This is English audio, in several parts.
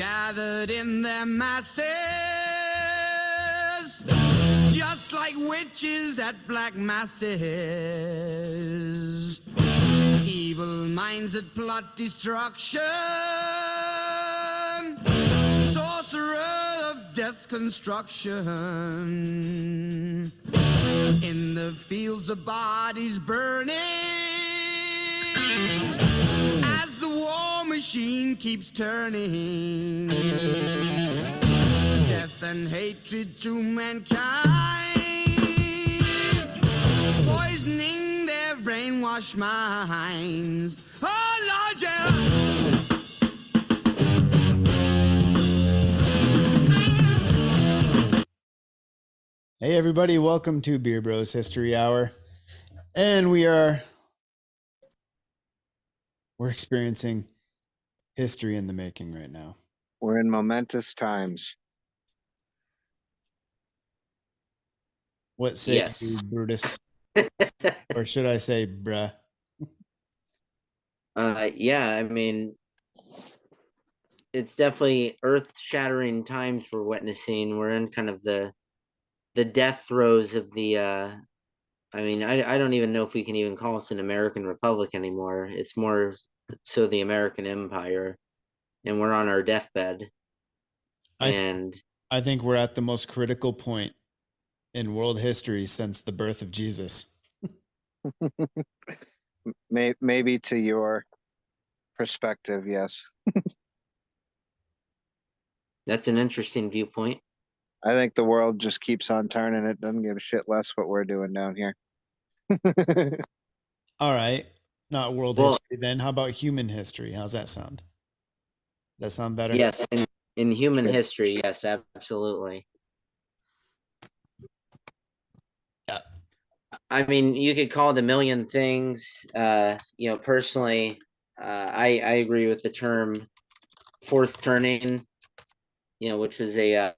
gathered in their masses, just like witches at black masses. Evil minds that plot destruction, sorcerer of death's construction. In the fields of bodies burning, as the war machine keeps turning. Death and hatred to mankind, poisoning their brainwashed minds. Oh, Lord, yeah. Hey everybody, welcome to Beer Bros History Hour. And we're experiencing history in the making right now. We're in momentous times. What say Yes. you, Brutus? Or should I say, bruh? Yeah, I mean, it's definitely earth-shattering times we're witnessing. We're in kind of the death throes of the I mean, I don't even know if we can even call us an American Republic anymore. It's more so the American Empire, and we're on our deathbed. I think we're at the most critical point in world history since the birth of Jesus. Maybe to your perspective, yes. That's an interesting viewpoint. I think the world just keeps on turning. It doesn't give a shit less what we're doing down here. All right. Not world history then. How about human history? How's that sound? Does that sound better? Yes, in human history, yes, absolutely. Yeah. I mean, you could call it a million things. Personally, I agree with the term fourth turning, which was a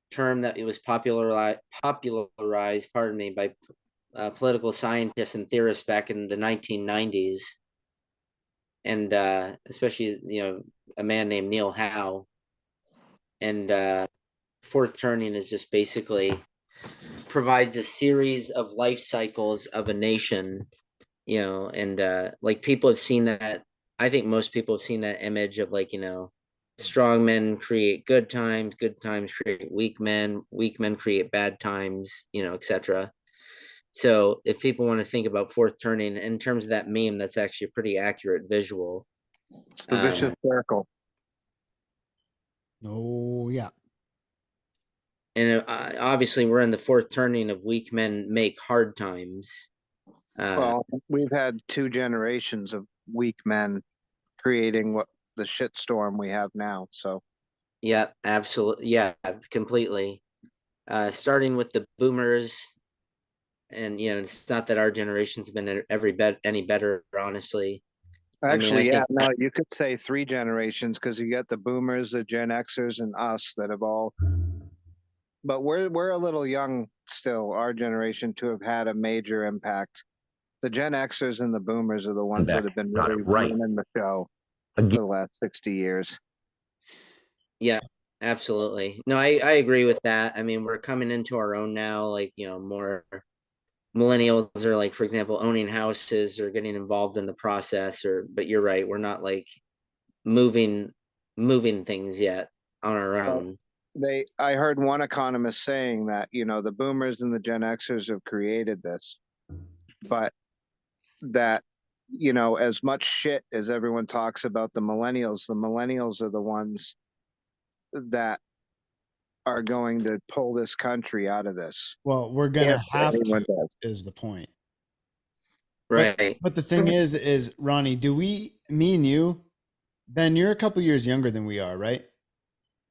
term that it was popularized, pardon me, by political scientists and theorists back in the 1990s. And especially, a man named Neil Howe. And fourth turning is just basically provides a series of life cycles of a nation, and like people have seen that. I think most people have seen that image of strong men create good times create weak men create bad times, etc. So if people want to think about fourth turning in terms of that meme, that's actually a pretty accurate visual. It's the vicious circle. Oh, yeah. And obviously we're in the fourth turning of weak men make hard times. Well, we've had 2 generations of weak men creating what the shitstorm we have now. So yeah, absolutely. Yeah, completely. Starting with the boomers, and it's not that our generation's been any better, honestly. Actually, no, you could say 3 generations, because you got the boomers, the Gen Xers, and us that have all. But we're a little young still, our generation, to have had a major impact. The Gen Xers and the boomers are the ones that have been really running the show for the last 60 years. Yeah, absolutely. No, I agree with that. I mean, we're coming into our own now, more millennials are, like, for example, owning houses or getting involved in the process, but you're right, we're not like moving things yet on our own. I heard one economist saying that, the boomers and the Gen Xers have created this, but that, as much shit as everyone talks about the millennials are the ones that are going to pull this country out of this. Well, we're going to have to, is the point. Right. But the thing is, Ronnie, me and you, Ben, you're a couple years younger than we are, right?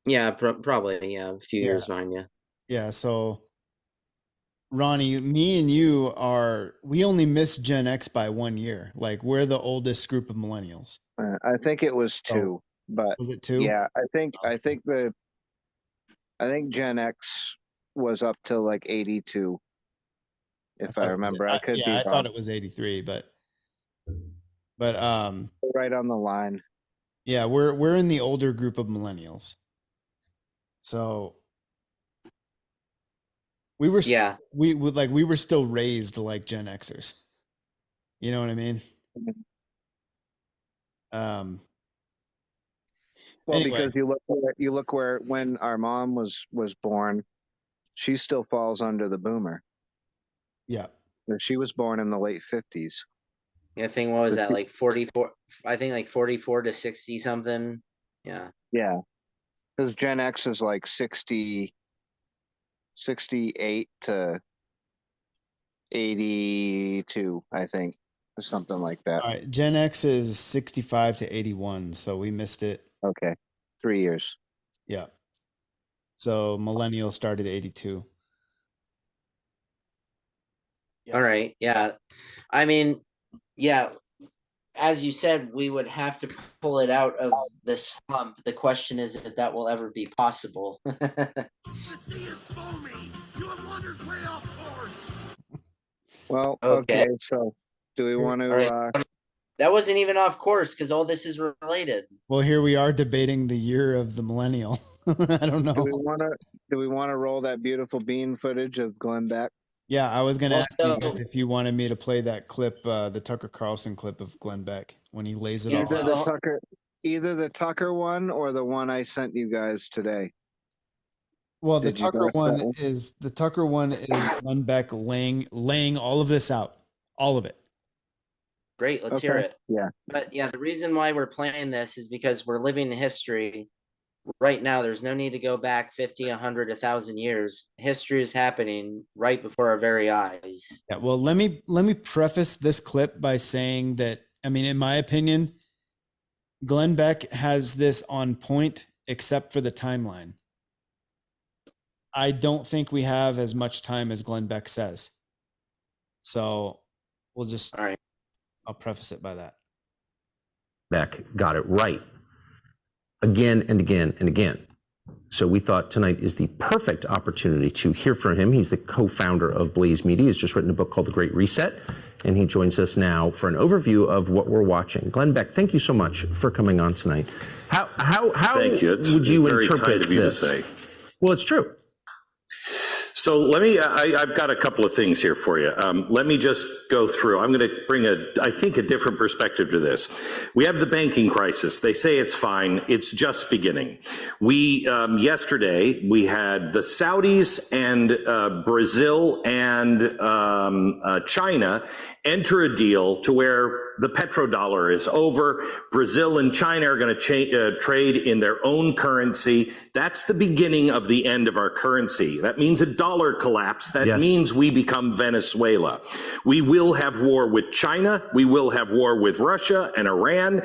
Yeah, probably. Yeah, a few years behind you. Yeah. So, Ronnie, me and you we only missed Gen X by 1 year. Like, we're the oldest group of millennials. I think it was 2, but was it 2? Yeah, I think Gen X was up to like 82. If I remember, I could be wrong. I thought it was 83, but right on the line. Yeah, we're in the older group of millennials. So we were Yeah. we would like we were still raised like Gen Xers. You know what I mean? Um Well, anyway, because you look where when our mom was born, she still falls under the boomer. yeah. She was born in the late 50s. I think what was that, like 44? I think like 44 to 60 something. Yeah. Yeah, because Gen X is like 60, 68 to 82, I think, or something like that. All right, Gen X is 65 to 81, so we missed it. Okay, 3 years. Yeah. So millennial started 82. Yeah. All right. Yeah. I mean, yeah, as you said, we would have to pull it out of the slump. The question is if that will ever be possible. The sea is foamy. You have wandered way off course. Well, Okay. okay, so do we want All to right. That wasn't even off course because all this is related. Well, here we are debating the year of the millennial. I don't do know. we want to roll that beautiful bean footage of Glenn Beck? Yeah, I was going to Well, ask you so- guys if you wanted me to play that clip, the Tucker Carlson clip of Glenn Beck when he lays it Yeah, all so- out. Either the Tucker one or the one I sent you guys today. Well, Did you watch the Tucker one is Glenn Beck laying all of this out, all of it. Great, let's hear Okay. it. Yeah. But yeah, the reason why we're playing this is because we're living in history right now. There's no need to go back 50, 100, 1,000 years. History is happening right before our very eyes. Yeah, well, let me preface this clip by saying that, I mean, in my opinion, Glenn Beck has this on point except for the timeline. I don't think we have as much time as Glenn Beck says. So we'll just, All right. I'll preface it by that. Beck got it right again and again and again. So we thought tonight is the perfect opportunity to hear from him. He's the co-founder of Blaze Media. He's just written a book called The Great Reset, and he joins us now for an overview of what we're watching. Glenn Beck, thank you so much for coming on tonight. How Thank you. It's would you very interpret kind of you this? to say. Well, it's true. So let me, I've got a couple of things here for you. Let me just go through. I'm going to bring I think, a different perspective to this. We have the banking crisis. They say it's fine. It's just beginning. Yesterday, we had the Saudis and Brazil and China enter a deal to where the petrodollar is over. Brazil and China are going to trade in their own currency. That's the beginning of the end of our currency. That means a dollar collapse. That means we become Venezuela. We will have war with China. We will have war with Russia and Iran.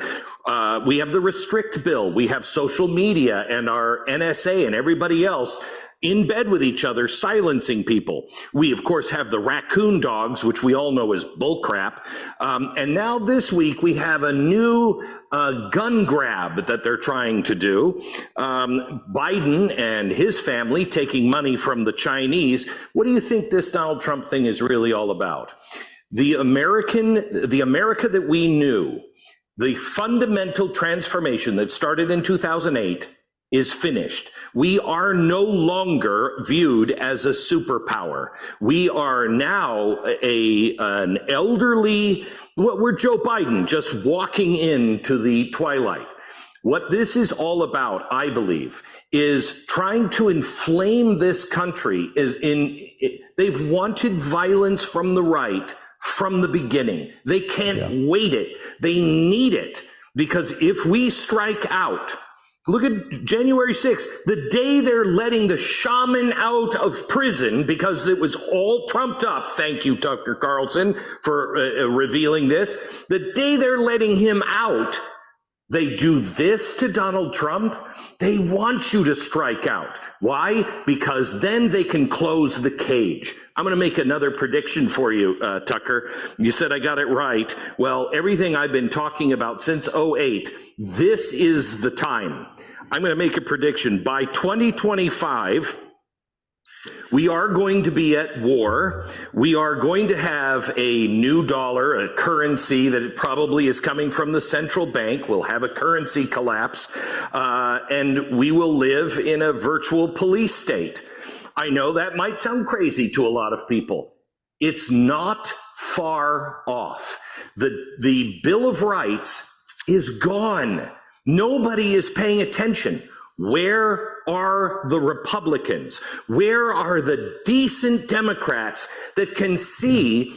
We have the restrict bill. We have social media and our NSA and everybody else in bed with each other, silencing people. We, of course, have the raccoon dogs, which we all know is bullcrap. And now this week, we have a new gun grab that they're trying to do. Biden and his family taking money from the Chinese. What do you think this Donald Trump thing is really all about? The America that we knew, the fundamental transformation that started in 2008, is finished. We are no longer viewed as a superpower. We are now an elderly, we're Joe Biden just walking into the twilight. What this is all about, I believe, is trying to inflame this country. They've wanted violence from the right from the beginning. They can't wait it. They need it, because if we strike out, look at January 6th, the day they're letting the shaman out of prison because it was all trumped up. Thank you, Tucker Carlson, for revealing this. The day they're letting him out, they do this to Donald Trump. They want you to strike out. Why? Because then they can close the cage. I'm going to make another prediction for you, Tucker. You said I got it right. Well, everything I've been talking about since '08, this is the time. I'm going to make a prediction. By 2025, We are going to be at war. We are going to have a new dollar, a currency that probably is coming from the central bank. We'll have a currency collapse, and we will live in a virtual police state. I know that might sound crazy to a lot of people. It's not far off. The Bill of Rights is gone. Nobody is paying attention. Where are the Republicans? Where are the decent Democrats that can see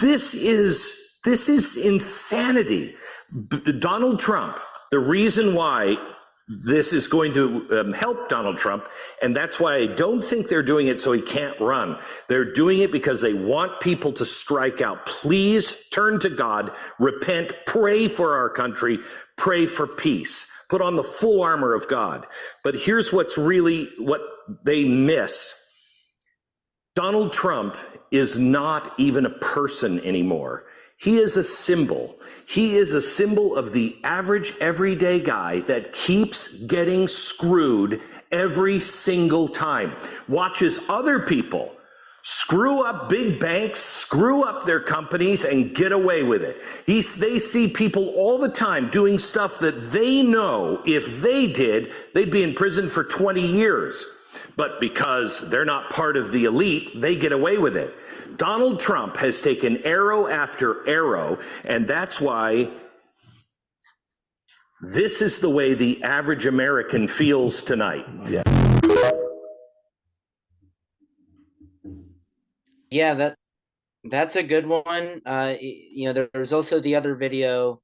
this is insanity? Donald Trump, the reason why this is going to help Donald Trump, and that's why I don't think they're doing it so he can't run. They're doing it because they want people to strike out. Please turn to God, repent, pray for our country, pray for peace. Put on the full armor of God. But here's what's really what they miss. Donald Trump is not even a person anymore. He is a symbol. He is a symbol of the average everyday guy that keeps getting screwed every single time. Watches other people screw up big banks, screw up their companies, and get away with it. They see people all the time doing stuff that they know if they did, they'd be in prison for 20 years. But because they're not part of the elite, they get away with it. Donald Trump has taken arrow after arrow, and that's why this is the way the average American feels tonight. Yeah. Yeah, that's a good one. There's also the other video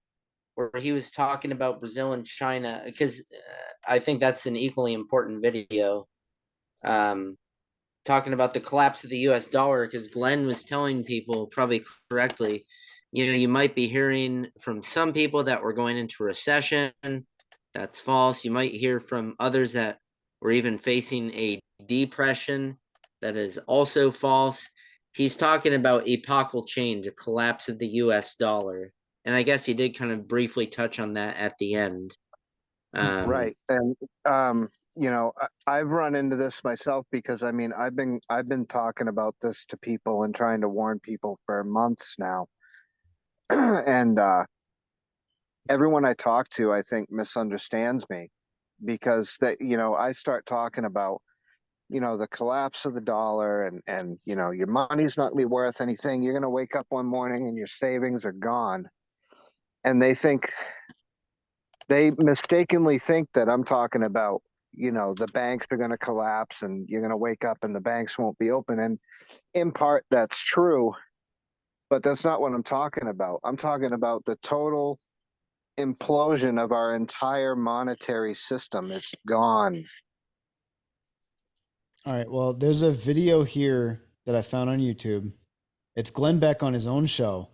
where he was talking about Brazil and China, because I think that's an equally important video. Talking about the collapse of the US dollar, because Glenn was telling people, probably correctly, you might be hearing from some people that we're going into recession. That's false. You might hear from others that we're even facing a depression. That is also false. He's talking about epochal change, a collapse of the US dollar. And I guess he did kind of briefly touch on that at the end. Right. And, I've run into this myself because I've been talking about this to people and trying to warn people for months now. And, everyone I talk to, I think, misunderstands me because I start talking about, the collapse of the dollar and your money's not going to be worth anything. You're going to wake up one morning and your savings are gone. And they mistakenly think that I'm talking about, the banks are going to collapse and you're going to wake up and the banks won't be open. And in part, that's true, but that's not what I'm talking about. I'm talking about the total implosion of our entire monetary system. It's gone. All right. Well, there's a video here that I found on YouTube. It's Glenn Beck on his own show,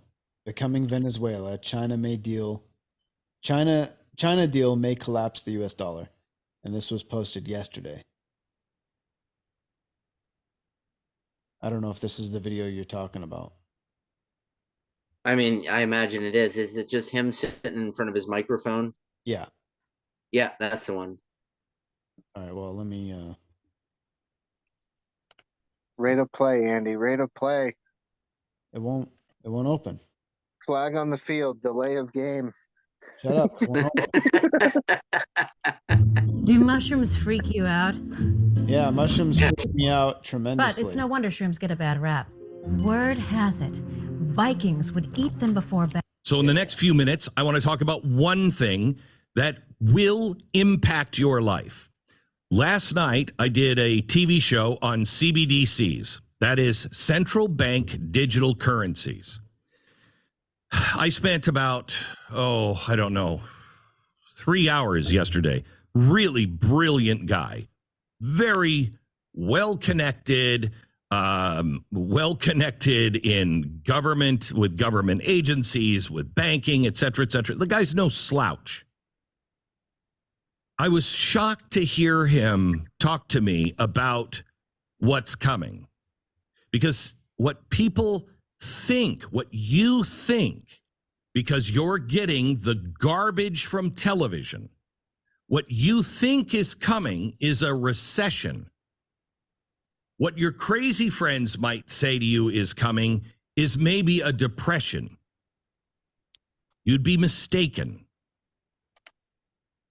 Becoming Venezuela. China deal may collapse the US dollar. And this was posted yesterday. I don't know if this is the video you're talking about. I mean, I imagine it is. Is it just him sitting in front of his microphone? Yeah. Yeah, that's the one. All right. Well, let me. Rate of play, Andy. Rate of play. It won't open. Flag on the field. Delay of game. Shut up. It won't open. Do mushrooms freak you out? Yeah, mushrooms freak me out tremendously. But it's no wonder shrooms get a bad rap. Word has it, Vikings would eat them before bed. So in the next few minutes, I want to talk about one thing that will impact your life. Last night, I did a TV show on CBDCs. That is central bank digital currencies. I spent about, 3 hours yesterday. Really brilliant guy. Very well-connected in government, with government agencies, with banking, et cetera, et cetera. The guy's no slouch. I was shocked to hear him talk to me about what's coming, because what people think, what you think, because you're getting the garbage from television, what you think is coming is a recession. What your crazy friends might say to you is coming is maybe a depression. You'd be mistaken.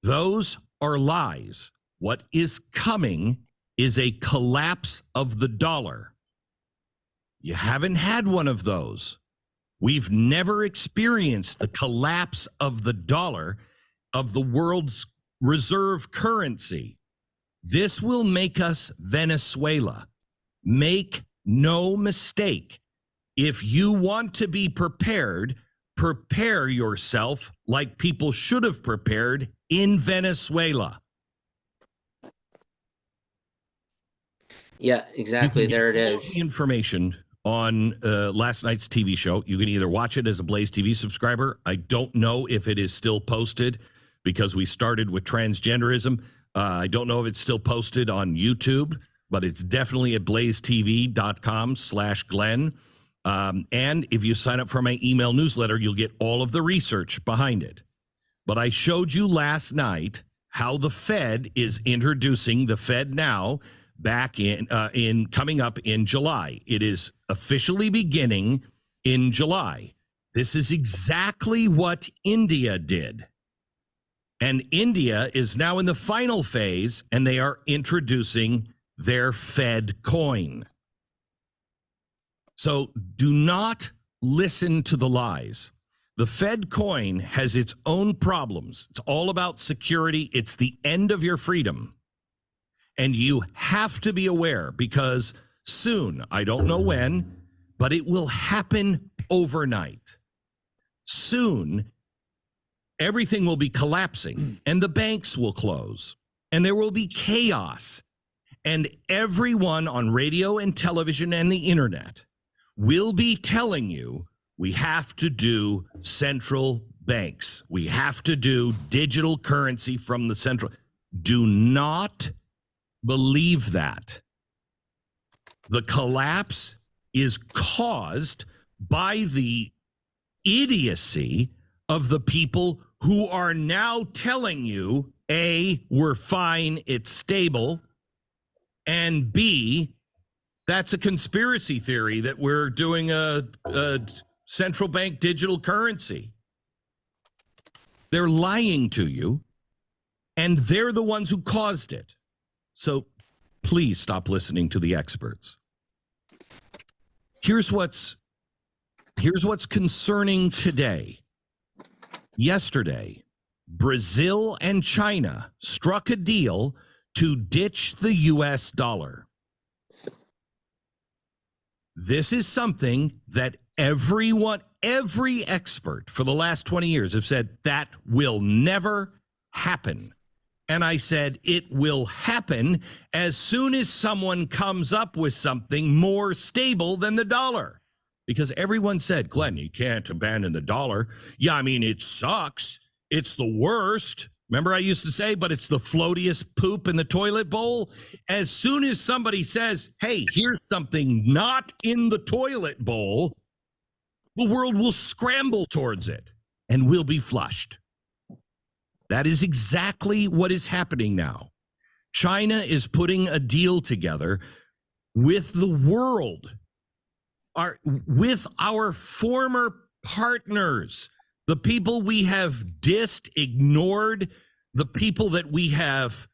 Those are lies. What is coming is a collapse of the dollar. You haven't had one of those. We've never experienced the collapse of the dollar, of the world's reserve currency. This will make us Venezuela. Make no mistake. If you want to be prepared, prepare yourself like people should have prepared in Venezuela. Yeah, exactly. You can get There it all of is. the information on last night's TV show. You can either watch it as a Blaze TV subscriber. I don't know if it is still posted because we started with transgenderism. I don't know if it's still posted on YouTube, but it's definitely at blazetv.com/Glenn. And if you sign up for my email newsletter, you'll get all of the research behind it. But I showed you last night how the Fed is introducing the Fed Now back in coming up in July. It is officially beginning in July. This is exactly what India did. And India is now in the final phase, and they are introducing their Fed coin. So do not listen to the lies. The Fed coin has its own problems. It's all about security. It's the end of your freedom. And you have to be aware because soon, I don't know when, but it will happen overnight. Soon, everything will be collapsing and the banks will close and there will be chaos. And everyone on radio and television and the internet will be telling you we have to do central banks. We have to do digital currency from the central. Do not believe that. The collapse is caused by the idiocy of the people who are now telling you, A, we're fine, it's stable, and B, that's a conspiracy theory that we're doing a central bank digital currency. They're lying to you, and they're the ones who caused it. So please stop listening to the experts. Here's what's concerning today. Yesterday, Brazil and China struck a deal to ditch the US dollar. This is something that every expert for the last 20 years have said that will never happen. And I said, it will happen as soon as someone comes up with something more stable than the dollar. Because everyone said, Glenn, you can't abandon the dollar. Yeah, I mean, it sucks. It's the worst. Remember I used to say, but it's the floatiest poop in the toilet bowl. As soon as somebody says, hey, here's something not in the toilet bowl, the world will scramble towards it and will be flushed. That is exactly what is happening now. China is putting a deal together with the world, with our former partners, the people we have dissed, ignored, the people that we have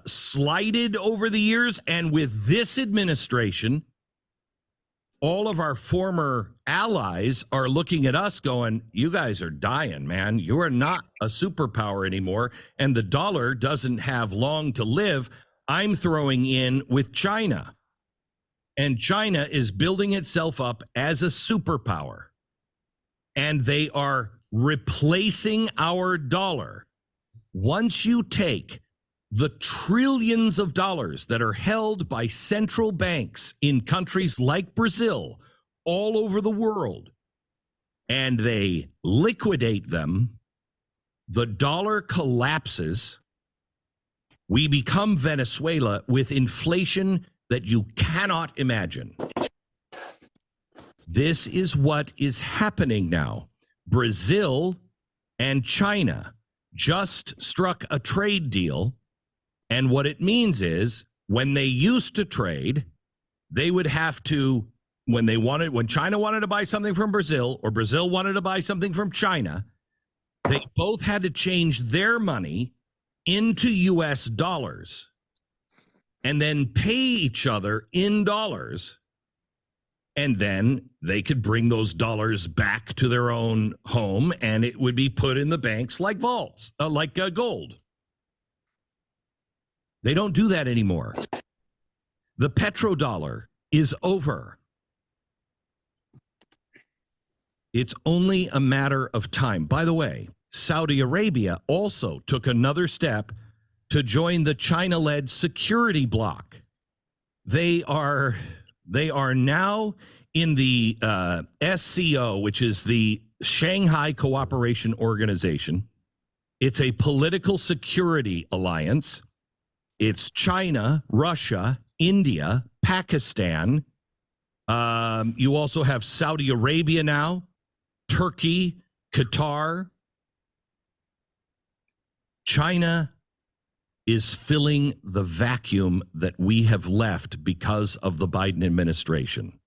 slighted over the years. And with this administration, all of our former allies are looking at us going, you guys are dying, man. You are not a superpower anymore. And the dollar doesn't have long to live. I'm throwing in with China. And China is building itself up as a superpower. And they are replacing our dollar. Once you take the trillions of dollars that are held by central banks in countries like Brazil, all over the world, and they liquidate them, the dollar collapses. We become Venezuela with inflation that you cannot imagine. This is what is happening now. Brazil and China just struck a trade deal. And what it means is when they used to trade, they would have to, when China wanted to buy something from Brazil or Brazil wanted to buy something from China, they both had to change their money into US dollars and then pay each other in dollars. And then they could bring those dollars back to their own home and it would be put in the banks like vaults, like gold. They don't do that anymore. The petrodollar is over. It's only a matter of time. By the way, Saudi Arabia also took another step to join the China-led security bloc. They are now in the SCO, which is the Shanghai Cooperation Organization. It's a political security alliance. It's China, Russia, India, Pakistan. You also have Saudi Arabia now, Turkey, Qatar. China is filling the vacuum that we have left because of the Biden administration.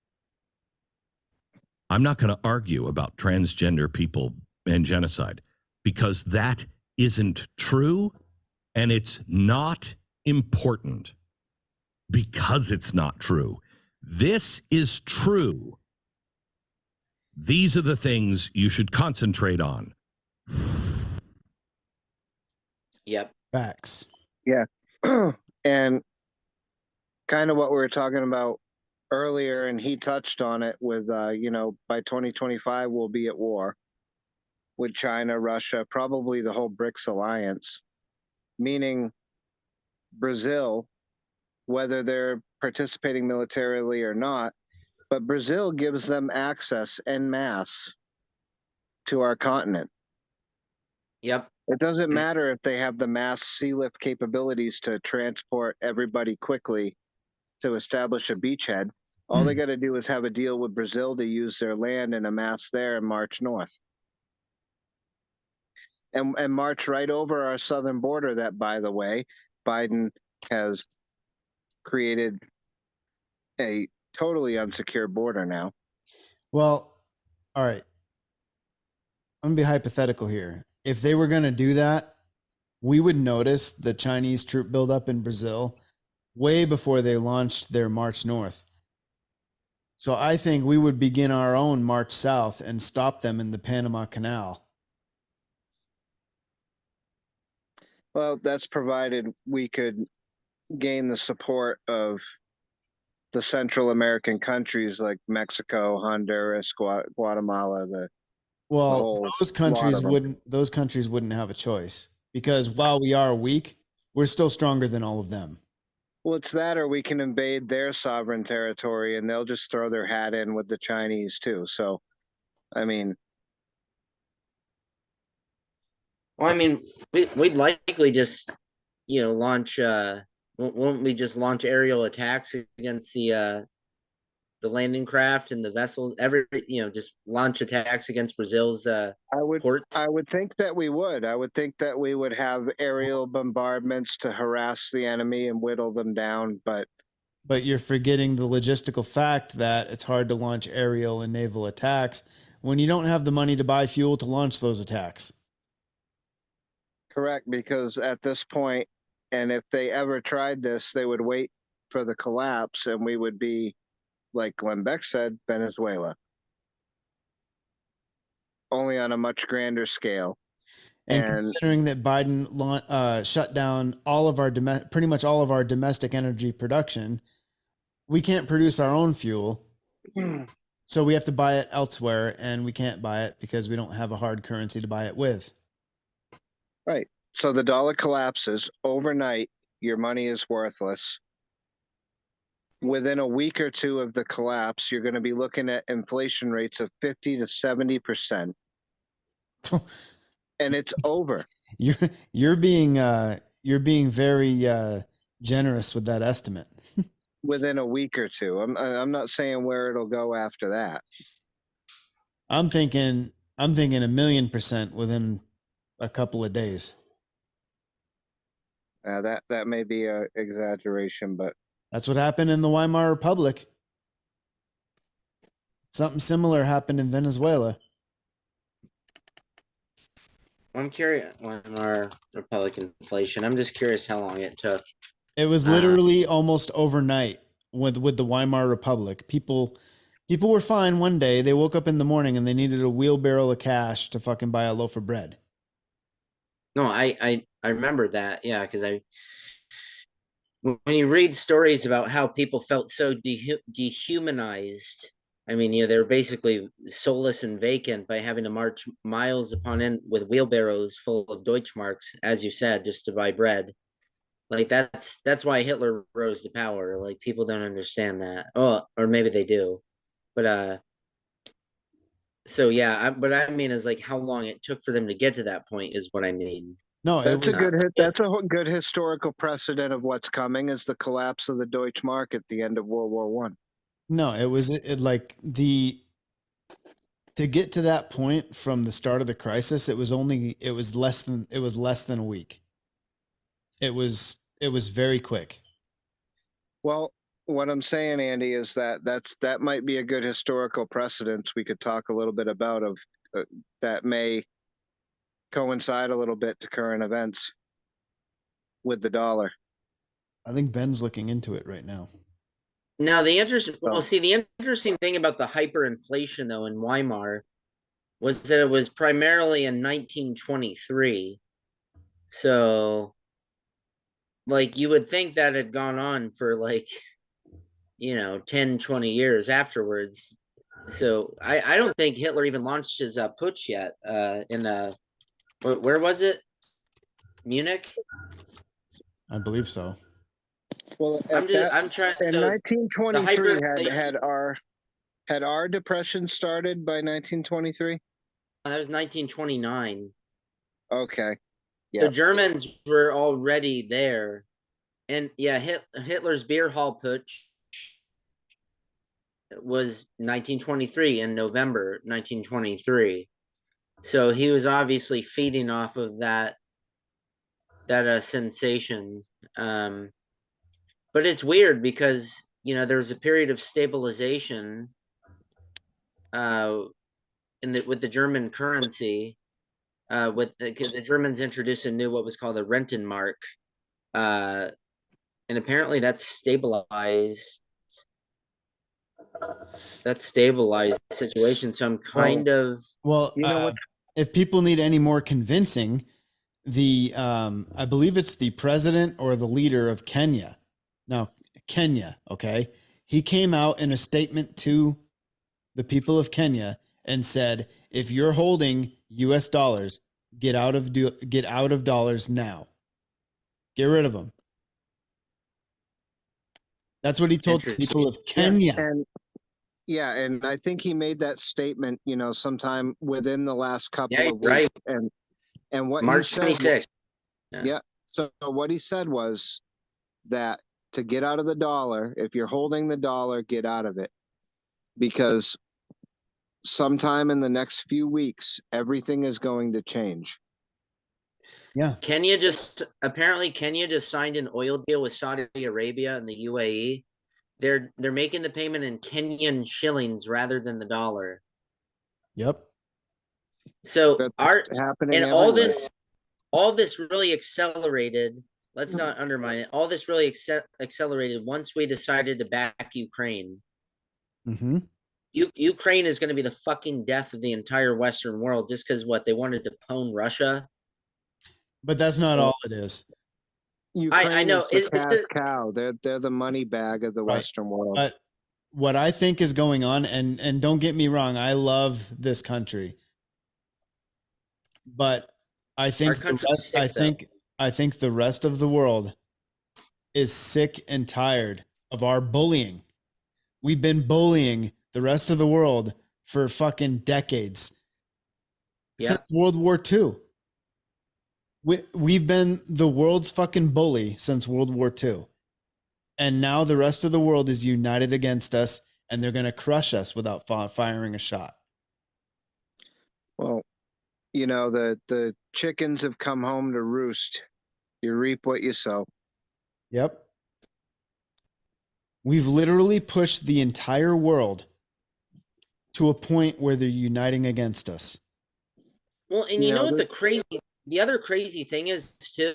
I'm not going to argue about transgender people and genocide because that isn't true and it's not important because it's not true. This is true. These are the things you should concentrate on. Yep. Facts. Yeah. And kind of what we were talking about earlier, and he touched on it with, by 2025, we'll be at war with China, Russia, probably the whole BRICS alliance, meaning Brazil, whether they're participating militarily or not, but Brazil gives them access en masse to our continent. Yep. It doesn't matter if they have the mass sea lift capabilities to transport everybody quickly to establish a beachhead. All they got to do is have a deal with Brazil to use their land and amass there and march north. And march right over our southern border that, by the way, Biden has created a totally unsecured border now. Well, all right. I'm going to be hypothetical here. If they were going to do that, we would notice the Chinese troop buildup in Brazil way before they launched their march north. So I think we would begin our own march south and stop them in the Panama Canal. Well, that's provided we could gain the support of the Central American countries like Mexico, Honduras, Guatemala. Well, those countries lot of them. wouldn't have a choice because while we are weak, we're still stronger than all of them. Well, it's that, or we can invade their sovereign territory and they'll just throw their hat in with the Chinese too. So, I mean, Well, I mean, we'd likely just, launch. Won't we just launch aerial attacks against the landing craft and the vessels? Just launch attacks against Brazil's ports. I would think that we would. I would think that we would have aerial bombardments to harass the enemy and whittle them down. But you're forgetting the logistical fact that it's hard to launch aerial and naval attacks when you don't have the money to buy fuel to launch those attacks. correct, because at this point, and if they ever tried this, they would wait for the collapse and we would be, like Glenn Beck said, Venezuela. Only on a much grander scale. And And considering that Biden shut down all of our pretty much all of our domestic energy production, we can't produce our own fuel. So we have to buy it elsewhere, and we can't buy it because we don't have a hard currency to buy it with. right. So the dollar collapses overnight. Your money is worthless. Within a week or two of the collapse, you're going to be looking at inflation rates of 50 to 70%. And it's over. You're being very generous with that estimate. Within a week or two. I'm not saying where it'll go after that. I'm thinking 1,000,000% within a couple of days. That may be a exaggeration, but That's what happened in the Weimar Republic. Something similar happened in Venezuela. I'm curious on our Republican inflation. I'm just curious how long it took. It was literally almost overnight with the Weimar Republic. People were fine one day. They woke up in the morning and they needed a wheelbarrow of cash to fucking buy a loaf of bread. No, I remember that. Yeah, because when you read stories about how people felt so dehumanized, I mean, they're basically soulless and vacant by having to march miles upon end with wheelbarrows full of Deutschmarks, as you said, just to buy bread. Like that's why Hitler rose to power. Like people don't understand that. Oh, or maybe they do. But so yeah, what I mean is like how long it took for them to get to that point is what I mean. No, it That's a was good hit. That's a good historical precedent of what's coming is the collapse of the Deutsche Mark at the end of World War One. no, it was like to get to that point from the start of the crisis. It was less than a week. It was very quick. Well, what I'm saying, Andy, is that might be a good historical precedence we could talk a little bit about of that may coincide a little bit to current events with the dollar. I think Ben's looking into it right now. Now the interesting thing about the hyperinflation though in Weimar was that it was primarily in 1923. So like you would think that had gone on for like 10, 20 years afterwards. So I don't think Hitler even launched his putsch yet where was it? Munich? I believe so. Well, I'm trying in so 1923 hyperinflation- had our depression started by 1923? that was 1929. Okay. So Yeah. Germans were already there. And yeah, Hitler's beer hall putsch was 1923 in November 1923. So he was obviously feeding off of that sensation. But it's weird because there was a period of stabilization with the German currency. With the Germans introduced and knew what was called the Rentenmark, and apparently that's stabilized. That's stabilized the situation. So I'm kind of if people need any more convincing, I believe it's the president or the leader of Kenya. Now, Kenya, okay, he came out in a statement to the people of Kenya and said, if you're holding US dollars, get out of dollars now. Get rid of them. That's what he told the people of Kenya. And I think he made that statement, sometime within the last couple of weeks. Right. And what March he said, 26th. Yeah. So what he said was that to get out of the dollar, if you're holding the dollar, get out of it. Because sometime in the next few weeks, everything is going to change. Yeah. Kenya just signed an oil deal with Saudi Arabia and the UAE. They're making the payment in Kenyan shillings rather than the dollar. Yep. So that's happening and everywhere. all this really accelerated. Let's not undermine it. All this really accelerated once we decided to back Ukraine. Mm-hmm. Ukraine is going to be the fucking death of the entire Western world just because they wanted to pwn Russia. But that's not all it is. Ukraine I know is the cash cow. They're the money bag of the Western world. But what I think is going on, and don't get me wrong, I love this country, but I think I think the rest of the world is sick and tired of our bullying. We've been bullying the rest of the world for fucking decades. Since World War II. We've been the world's fucking bully since World War II. And now the rest of the world is united against us, and they're going to crush us without firing a shot. Well, the chickens have come home to roost. You reap what you sow. Yep. We've literally pushed the entire world to a point where they're uniting against us. Well, and You you know know, what this- the other crazy thing is too,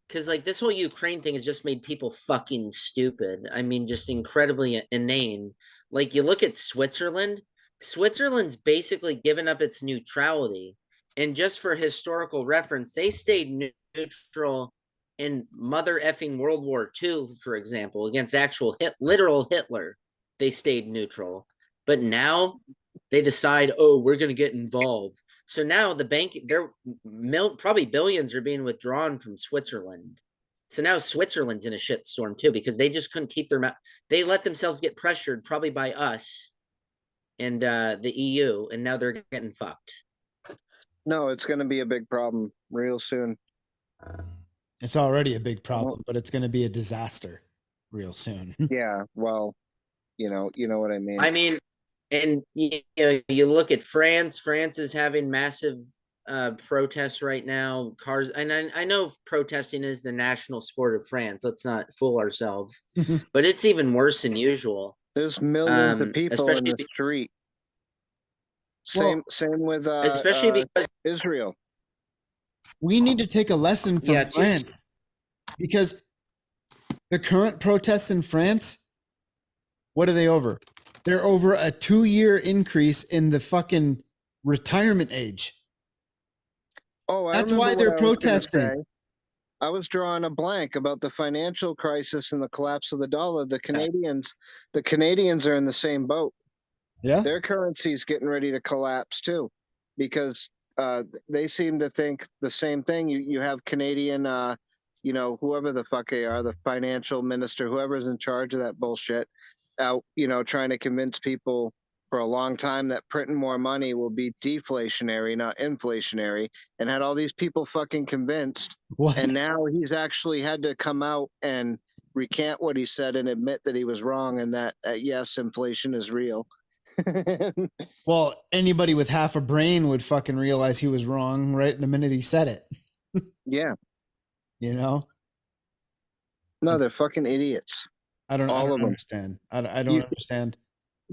because like this whole Ukraine thing has just made people fucking stupid. I mean, just incredibly inane. Like you look at Switzerland, Switzerland's basically given up its neutrality. And just for historical reference, they stayed neutral in mother effing World War II, for example, against actual literal Hitler. They stayed neutral. But now they decide, oh, we're going to get involved. So now the bank, probably billions are being withdrawn from Switzerland. So now Switzerland's in a shitstorm too because they just couldn't keep their mouth. They let themselves get pressured, probably by us and the EU, and now they're getting fucked. no, it's going to be a big problem real soon. It's already a big problem, but it's going to be a disaster real soon. Yeah, well, you know what I mean. I mean, and you know, you look at France. France is having massive protests right now. Cars, and I know protesting is the national sport of France. Let's not fool ourselves, but it's even worse than usual. There's millions of people in especially the street. Well, Same with especially because Israel. We need to take a lesson from Yeah, France because the current protests in France, what are they over? They're over a 2-year increase in the fucking retirement age. Oh, I That's remember why what they're I was gonna protesting. say. I was drawing a blank about the financial crisis and the collapse of the dollar. The Canadians are in the same boat. Yeah. Their currency's getting ready to collapse too, because they seem to think the same thing. You have Canadian, whoever the fuck they are, the financial minister, whoever's in charge of that bullshit, out, trying to convince people for a long time that printing more money will be deflationary, not inflationary, and had all these people fucking convinced. What? And now he's actually had to come out and recant what he said and admit that he was wrong and that yes, inflation is real. Well, anybody with half a brain would fucking realize he was wrong right the minute he said it. Yeah. You know? No, they're fucking idiots. I don't All of them. understand. I don't understand.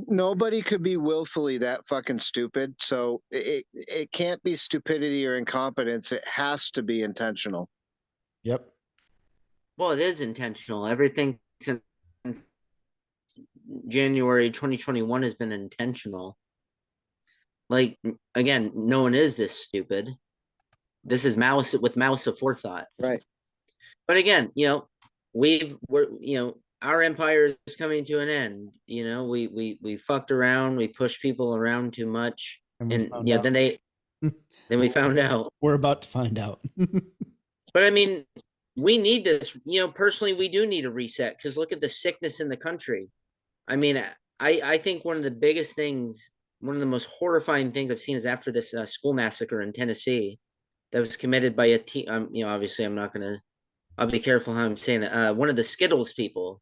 Nobody could be willfully that fucking stupid. So it can't be stupidity or incompetence. It has to be intentional. Yep. well, it is intentional. Everything since January 2021 has been intentional. Like again, no one is this stupid. This is mouse of forethought. Right. But again, our empire is coming to an end. We fucked around, we pushed people around too much, And we and found out. then we found out. We're about to find out. But I mean, we need this. Personally, we do need a reset because look at the sickness in the country. I mean, I think one of the biggest things, one of the most horrifying things I've seen is after this school massacre in Tennessee that was committed by a team. Obviously, I'll be careful how I'm saying it. One of the Skittles people.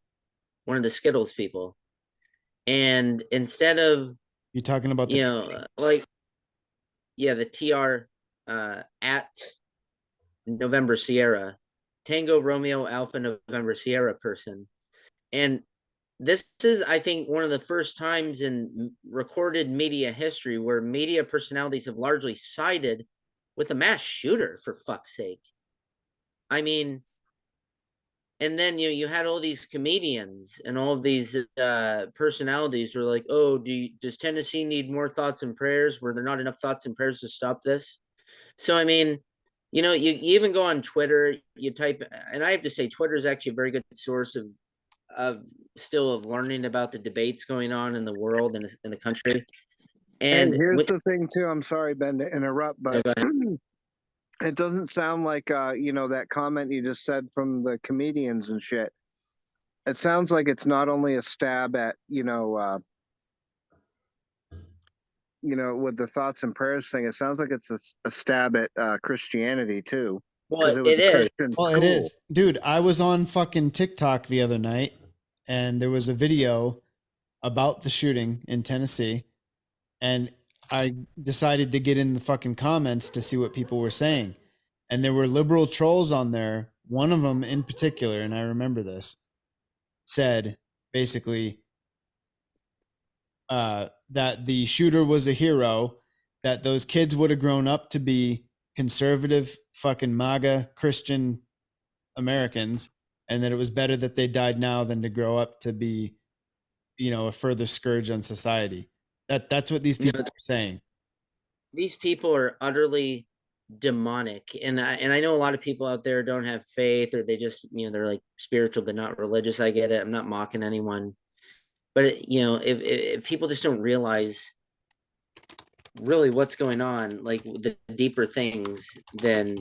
And instead of, You talking about the the TR at November Sierra, Tango Romeo Alpha November Sierra person. And this is, I think, one of the first times in recorded media history where media personalities have largely sided with a mass shooter, for fuck's sake. I mean, and then you had all these comedians and all of these personalities who are like, oh, does Tennessee need more thoughts and prayers? Were there not enough thoughts and prayers to stop this? So, I mean, you even go on Twitter, you type, and I have to say, Twitter is actually a very good source of learning about the debates going on in the world and in the country. And here's the thing too. I'm sorry, Ben, to interrupt, but it doesn't sound like that comment you just said from the comedians and shit. It sounds like it's not only a stab at with the thoughts and prayers thing. It sounds like it's a stab at Christianity too. Well, it is. Well, it is. Dude, I was on fucking TikTok the other night and there was a video about the shooting in Tennessee. And I decided to get in the fucking comments to see what people were saying. And there were liberal trolls on there. One of them in particular, and I remember this, said basically, that the shooter was a hero, that those kids would have grown up to be conservative, fucking MAGA Christian Americans, and that it was better that they died now than to grow up to be, a further scourge on society. That's what these people are saying. These people are utterly demonic, and I know a lot of people out there don't have faith, or they just, they're like spiritual but not religious. I get it. I'm not mocking anyone, but if people just don't realize really what's going on, like the deeper things, then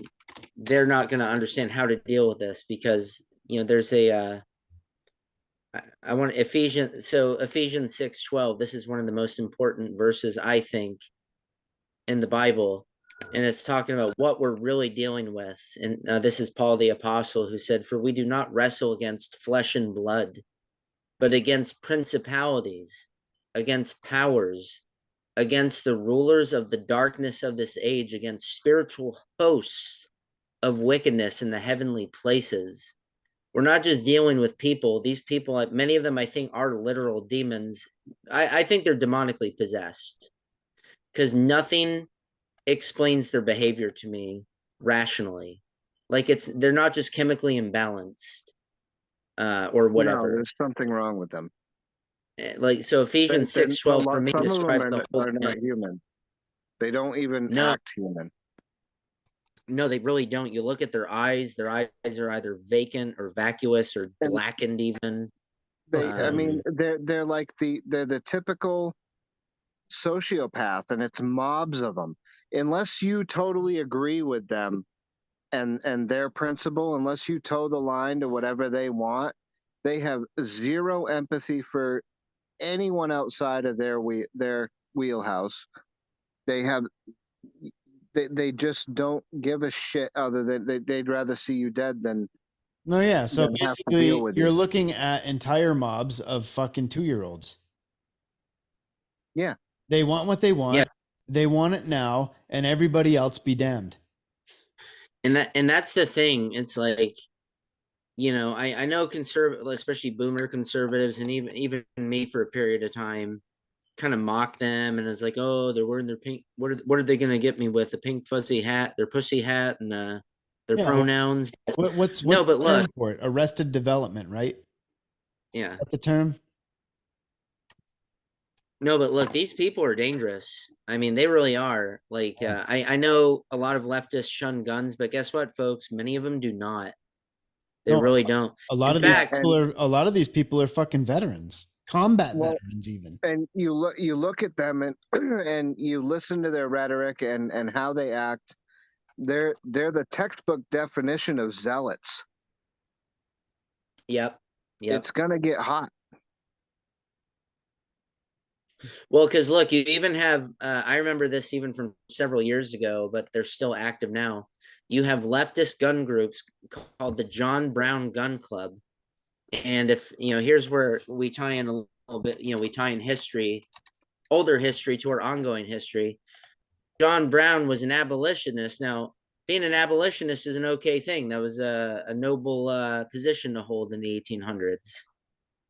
they're not going to understand how to deal with this, because there's a I want Ephesians 6:12. This is one of the most important verses, I think, in the Bible, and it's talking about what we're really dealing with. And this is Paul the Apostle, who said, "For we do not wrestle against flesh and blood, but against principalities, against powers, against the rulers of the darkness of this age, against spiritual hosts of wickedness in the heavenly places." We're not just dealing with people. These people, many of them, I think, are literal demons. I think they're demonically possessed, because nothing explains their behavior to me rationally. Like, they're not just chemically imbalanced or No, whatever. there's something wrong with them. Like, so Ephesians 6:12 for me Some of them describes the whole are not thing. human. They don't even act human. No, they really don't. You look at their eyes are either vacant or vacuous or And blackened even. I mean, they're like they're the typical sociopath, and it's mobs of them. Unless you totally agree with them and their principle, unless you toe the line to whatever they want, they have zero empathy for anyone outside of their wheelhouse. They just don't give a shit, other than they'd rather see you dead than No, yeah. So have to basically, deal with you're you. looking at entire mobs of fucking 2-year-olds. Yeah. They want what they want. Yeah. They want it now, and everybody else be damned. And that's the thing. It's like, I know conservative, especially boomer conservatives, and even me for a period of time, kind of mock them, and it's like, oh, they're wearing their pink. What are they going to get me with? A pink fuzzy hat, their pussy hat, and their pronouns. What's no, but the look, term for it? Arrested development, right? yeah. That's the term. No, but look, these people are dangerous. I mean, they really are. Like, I know a lot of leftists shun guns, but guess what, folks? Many of them do not. They really don't. A lot In of fact, these people are fucking veterans, combat veterans, even. And you look at them, and and you listen to their rhetoric and how they act. They're the textbook definition of zealots. Yep. It's gonna get hot. Well, because look, you even have, I remember this even from several years ago, but they're still active now. You have leftist gun groups called the John Brown Gun Club. And if, here's where we tie in a little bit, we tie in history, older history to our ongoing history. John Brown was an abolitionist. Now, being an abolitionist is an okay thing. That was a noble position to hold in the 1800s.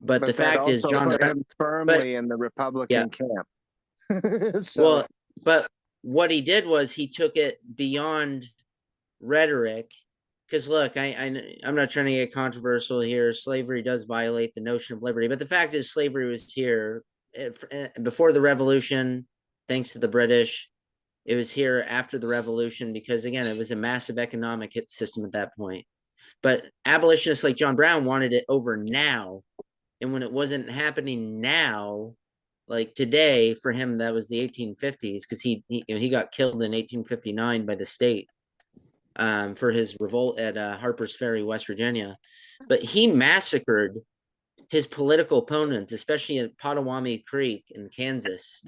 But the fact is, John put Brown, him firmly in the Republican camp. Well, but what he did was he took it beyond rhetoric. Because look, I'm not trying to get controversial here. Slavery does violate the notion of liberty, but the fact is, slavery was here before the Revolution, thanks to the British. It was here after the Revolution because, again, it was a massive economic system at that point. But abolitionists like John Brown wanted it over now. And when it wasn't happening now, like today, for him, that was the 1850s, because he got killed in 1859 by the state for his revolt at Harper's Ferry, West Virginia. But he massacred his political opponents, especially at Potawatomi Creek in Kansas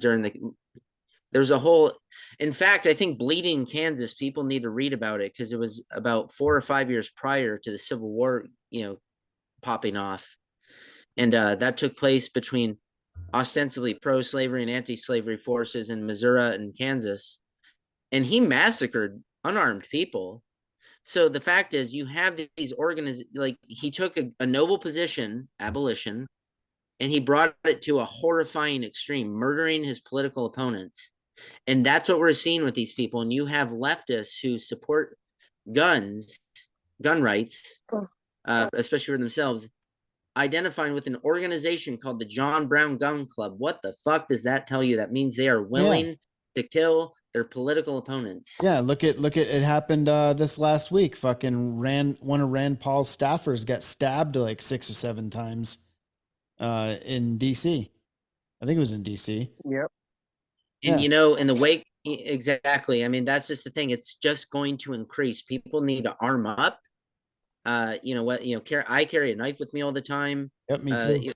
there's a whole, in fact, I think Bleeding Kansas, people need to read about it because it was about 4 or 5 years prior to the Civil War, popping off. And that took place between ostensibly pro-slavery and anti-slavery forces in Missouri and Kansas. And he massacred unarmed people. So the fact is, you have these like he took a noble position, abolition, and he brought it to a horrifying extreme, murdering his political opponents. And that's what we're seeing with these people. And you have leftists who support gun rights, especially for themselves, identifying with an organization called the John Brown Gun Club. What the fuck does that tell you? That means they are willing to kill their political opponents. Yeah, look at it happened this last week. Fucking one of Rand Paul's staffers got stabbed like 6 or 7 times in DC. I think it was in DC. Yep. And Yeah. in the wake, exactly. I mean, that's just the thing. It's just going to increase. People need to arm up. I carry a knife with me all the time. Yep, me too.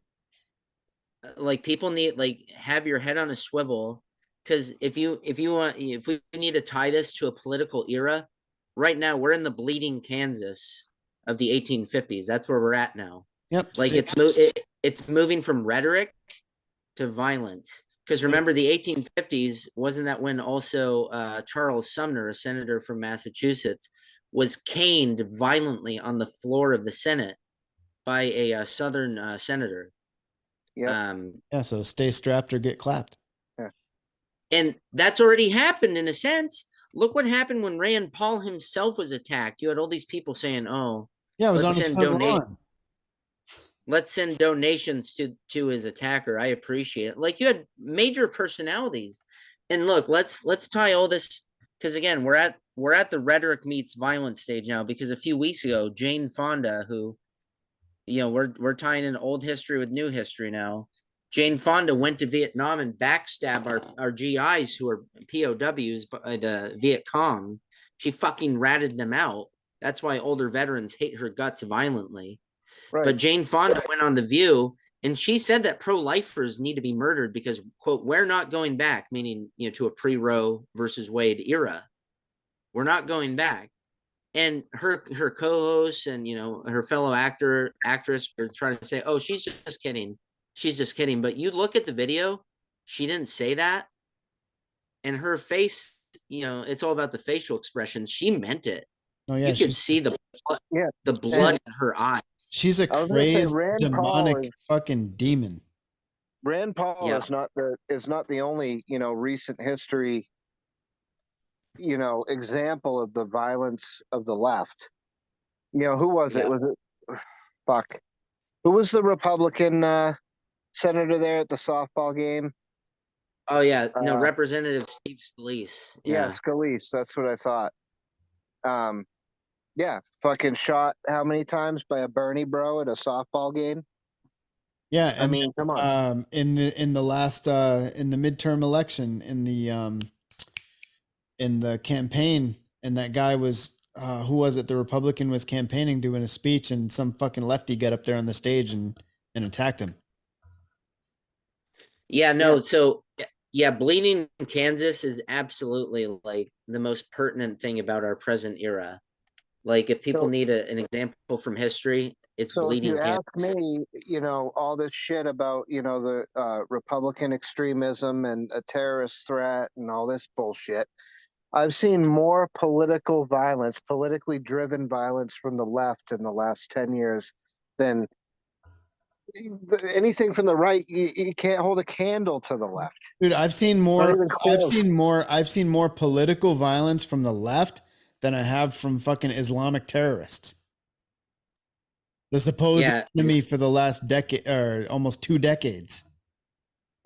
Like people need have your head on a swivel, because if we need to tie this to a political era, right now we're in the bleeding Kansas of the 1850s. That's where we're at now. Yep. Like it's moving from rhetoric to violence. Because remember, the 1850s, wasn't that when also Charles Sumner, a senator from Massachusetts, was caned violently on the floor of the Senate by a Southern senator? Yeah. Yeah. So stay strapped or get clapped. Yeah. And that's already happened in a sense. Look what happened when Rand Paul himself was attacked. You had all these people saying, "Oh, yeah, it was let's on send donations. Let's send donations to his attacker." I appreciate it. Like, you had major personalities, and look, let's tie all this, because again, we're at the rhetoric meets violence stage now. Because a few weeks ago, Jane Fonda, who, we're tying in old history with new history now. Jane Fonda went to Vietnam and backstabbed our GIs who are POWs by the Viet Cong. She fucking ratted them out. That's why older veterans hate her guts violently. Right. But Jane Fonda went on The View, and she said that pro-lifers need to be murdered because, quote, we're not going back, meaning, to a pre-Roe versus Wade era. We're not going back. And her co-hosts and, her fellow actress are trying to say, oh, she's just kidding. She's just kidding. But you look at the video, she didn't say that. And her face, it's all about the facial expressions. She meant it. Oh yeah, you could see the blood in her eyes. She's a crazed, demonic fucking demon. Rand Paul is not the only, recent history, example of the violence of the left. Who was it? Was it fuck? Who was the Republican senator there at the softball game? Oh yeah, no, Representative Steve Scalise. Yeah, Scalise. That's what I thought. Yeah, fucking shot how many times by a Bernie bro at a softball game? Yeah, I mean, come on. In the last in the midterm election, in the campaign, and that guy was who was it? The Republican was campaigning, doing a speech, and some fucking lefty got up there on the stage and attacked him. Yeah, no, so yeah, bleeding Kansas is absolutely like the most pertinent thing about our present era. Like, if people need an example from history, it's bleeding Kansas. So if you ask me, all this shit about, the Republican extremism and a terrorist threat and all this bullshit, I've seen more political violence, politically driven violence from the left in the last 10 years than anything from the right. You can't hold a candle to the left. Dude, I've seen more political violence from the left than I have from fucking Islamic terrorists. The supposed enemy for the last decade or almost 2 decades.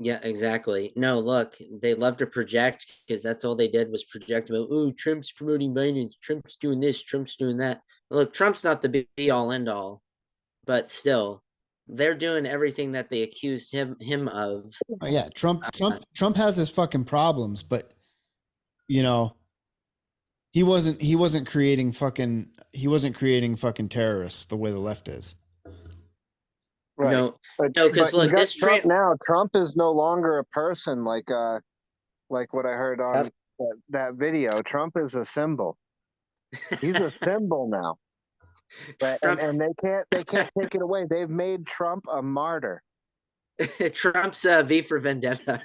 Yeah, exactly. No, look, they love to project, because that's all they did was project about, oh, Trump's promoting violence, Trump's doing this, Trump's doing that. Look, Trump's not the be all end all, but still, they're doing everything that they accused him of. Oh, yeah, Trump has his fucking problems, but he wasn't creating fucking terrorists the way the left is. Right. No, because look, this Trump is no longer a person like what I heard on that video. Trump is a symbol. He's a symbol now. But, and they can't take it away. They've made Trump a martyr. Trump's V for Vendetta.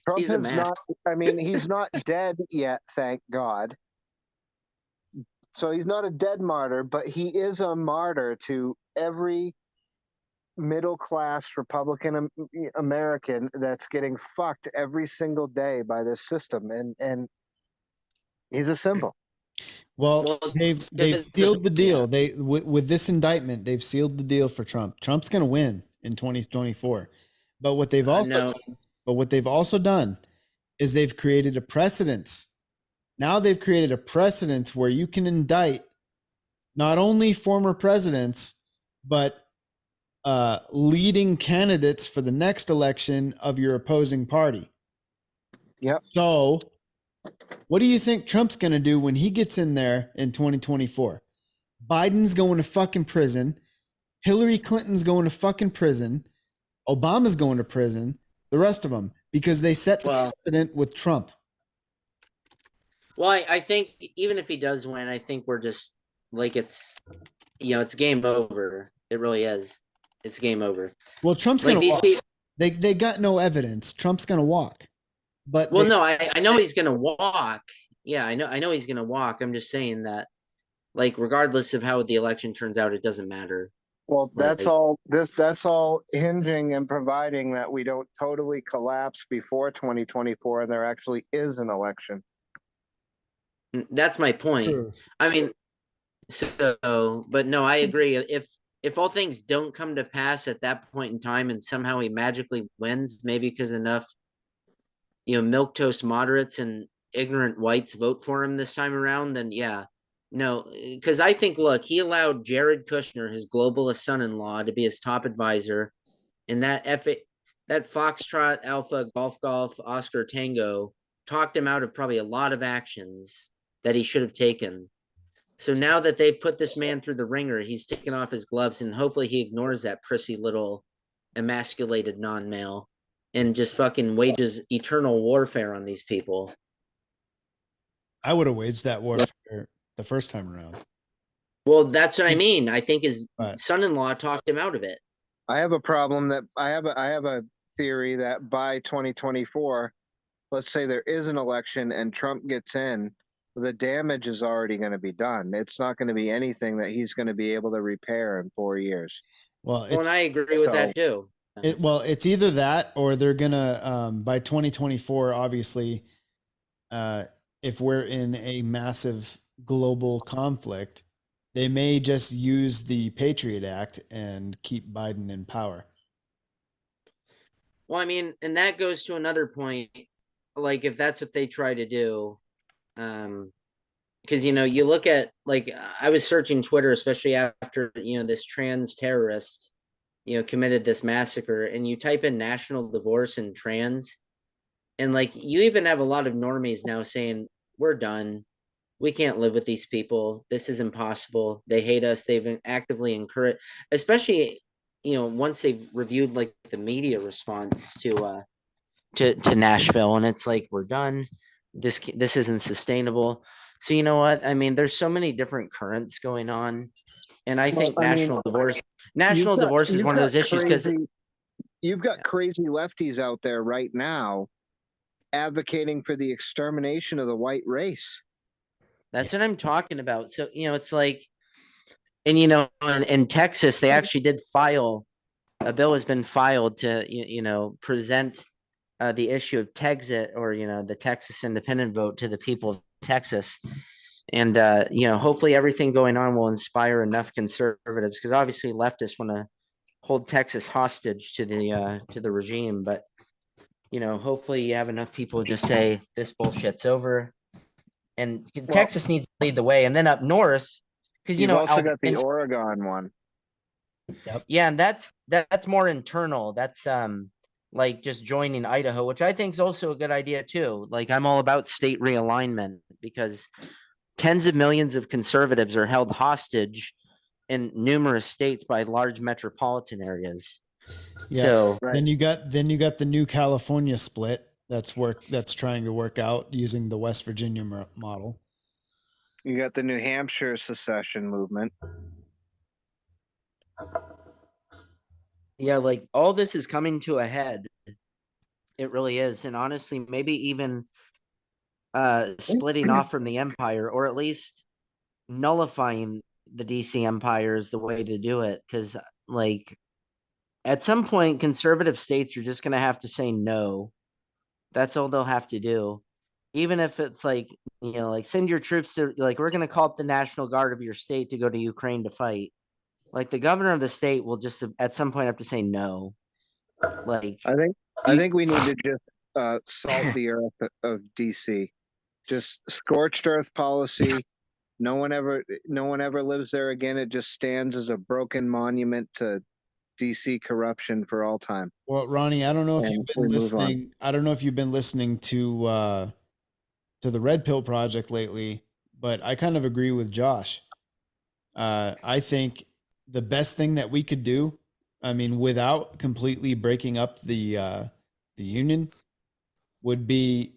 Trump is not. I mean, he's not dead yet, thank God. So he's not a dead martyr, but he is a martyr to every middle class Republican American that's getting fucked every single day by this system, and he's a symbol. Well, Well, they've because sealed the yeah. deal. They with this indictment, they've sealed the deal for Trump. Trump's going to win in 2024. But what they've also No, done, but what they've also done is they've created a precedence. Now they've created a precedence where you can indict not only former presidents but leading candidates for the next election of your opposing party. Yep. So, what do you think Trump's going to do when he gets in there in 2024? Biden's going to fucking prison. Hillary Clinton's going to fucking prison. Obama's going to prison. The rest of them, because they set the precedent with Trump. well, I think even if he does win, I think we're just like it's game over. It really is. It's game over. Well, Trump's Like going to these walk. people. They got no evidence. Trump's going to walk. But Well, no, I know he's gonna walk. Yeah, I know he's gonna walk. I'm just saying that, like, regardless of how the election turns out, it doesn't matter. Well, that's Like, all. That's all hinging and providing that we don't totally collapse before 2024, and there actually is an election. that's my point. I mean, so, but no, I agree. If all things don't come to pass at that point in time, and somehow he magically wins, maybe because enough, milquetoast moderates and ignorant whites vote for him this time around, then yeah. No, because I think, look, he allowed Jared Kushner, his globalist son-in-law, to be his top advisor, and that Foxtrot Alpha Golf Oscar Tango talked him out of probably a lot of actions that he should have taken. So now that they've put this man through the ringer, he's taken off his gloves, and hopefully he ignores that prissy little emasculated non-male and just fucking wages eternal warfare on these people. I would have waged that warfare the first time around. Well, that's what I mean. I think his Right. son-in-law talked him out of it. I have a problem that I have a theory that by 2024, let's say there is an election and Trump gets in, the damage is already going to be done. It's not going to be anything that he's going to be able to repair in 4 years. Well, Well, and I agree with that too. it's either that or they're gonna by 2024. Obviously, if we're in a massive global conflict, they may just use the Patriot Act and keep Biden in power. Well, I mean, and that goes to another point. Like, if that's what they try to do, because you look at, like, I was searching Twitter, especially after this trans terrorist committed this massacre, and you type in national divorce and trans, and like you even have a lot of normies now saying we're done, we can't live with these people, this is impossible, they hate us, they've actively encouraged, especially once they've reviewed like the media response to Nashville, and it's like we're done, this isn't sustainable. So you know what I mean, there's so many different currents going on, and I think national divorce is one of those issues because you've got crazy lefties out there right now advocating for the extermination of the white race. that's what I'm talking about. So it's like, and in Texas they actually did file a bill, has been filed to present the issue of Texit, or the Texas independent vote, to the people of Texas. And hopefully everything going on will inspire enough conservatives, because obviously leftists want to hold Texas hostage to the regime, but hopefully you have enough people just say this bullshit's over, and Texas needs to lead the way, and then up north, because you've also got the Oregon one. Yep. Yeah, and that's more internal. That's like just joining Idaho, which I think is also a good idea too. Like, I'm all about state realignment, because tens of millions of conservatives are held hostage in numerous states by large metropolitan areas. Yeah. So then you got the new California split that's trying to work out using the West Virginia model. You got the New Hampshire secession movement. yeah, like all this is coming to a head. It really is. And honestly, maybe even splitting off from the empire, or at least nullifying the DC empire is the way to do it. Because like At some point, conservative states are just going to have to say no. That's all they'll have to do. Even if it's like, like send your troops to, like, we're going to call up the National Guard of your state to go to Ukraine to fight. Like, the governor of the state will just at some point have to say no. Like, I think we need to just salt the earth of DC. Just scorched earth policy. No one ever lives there again. It just stands as a broken monument to DC corruption for all time. Well, Ronnie, I don't know if And you've we been move on. listening. I don't know if you've been listening to the Red Pill Project lately, but I kind of agree with Josh. I think the best thing that we could do, I mean, without completely breaking up the union, would be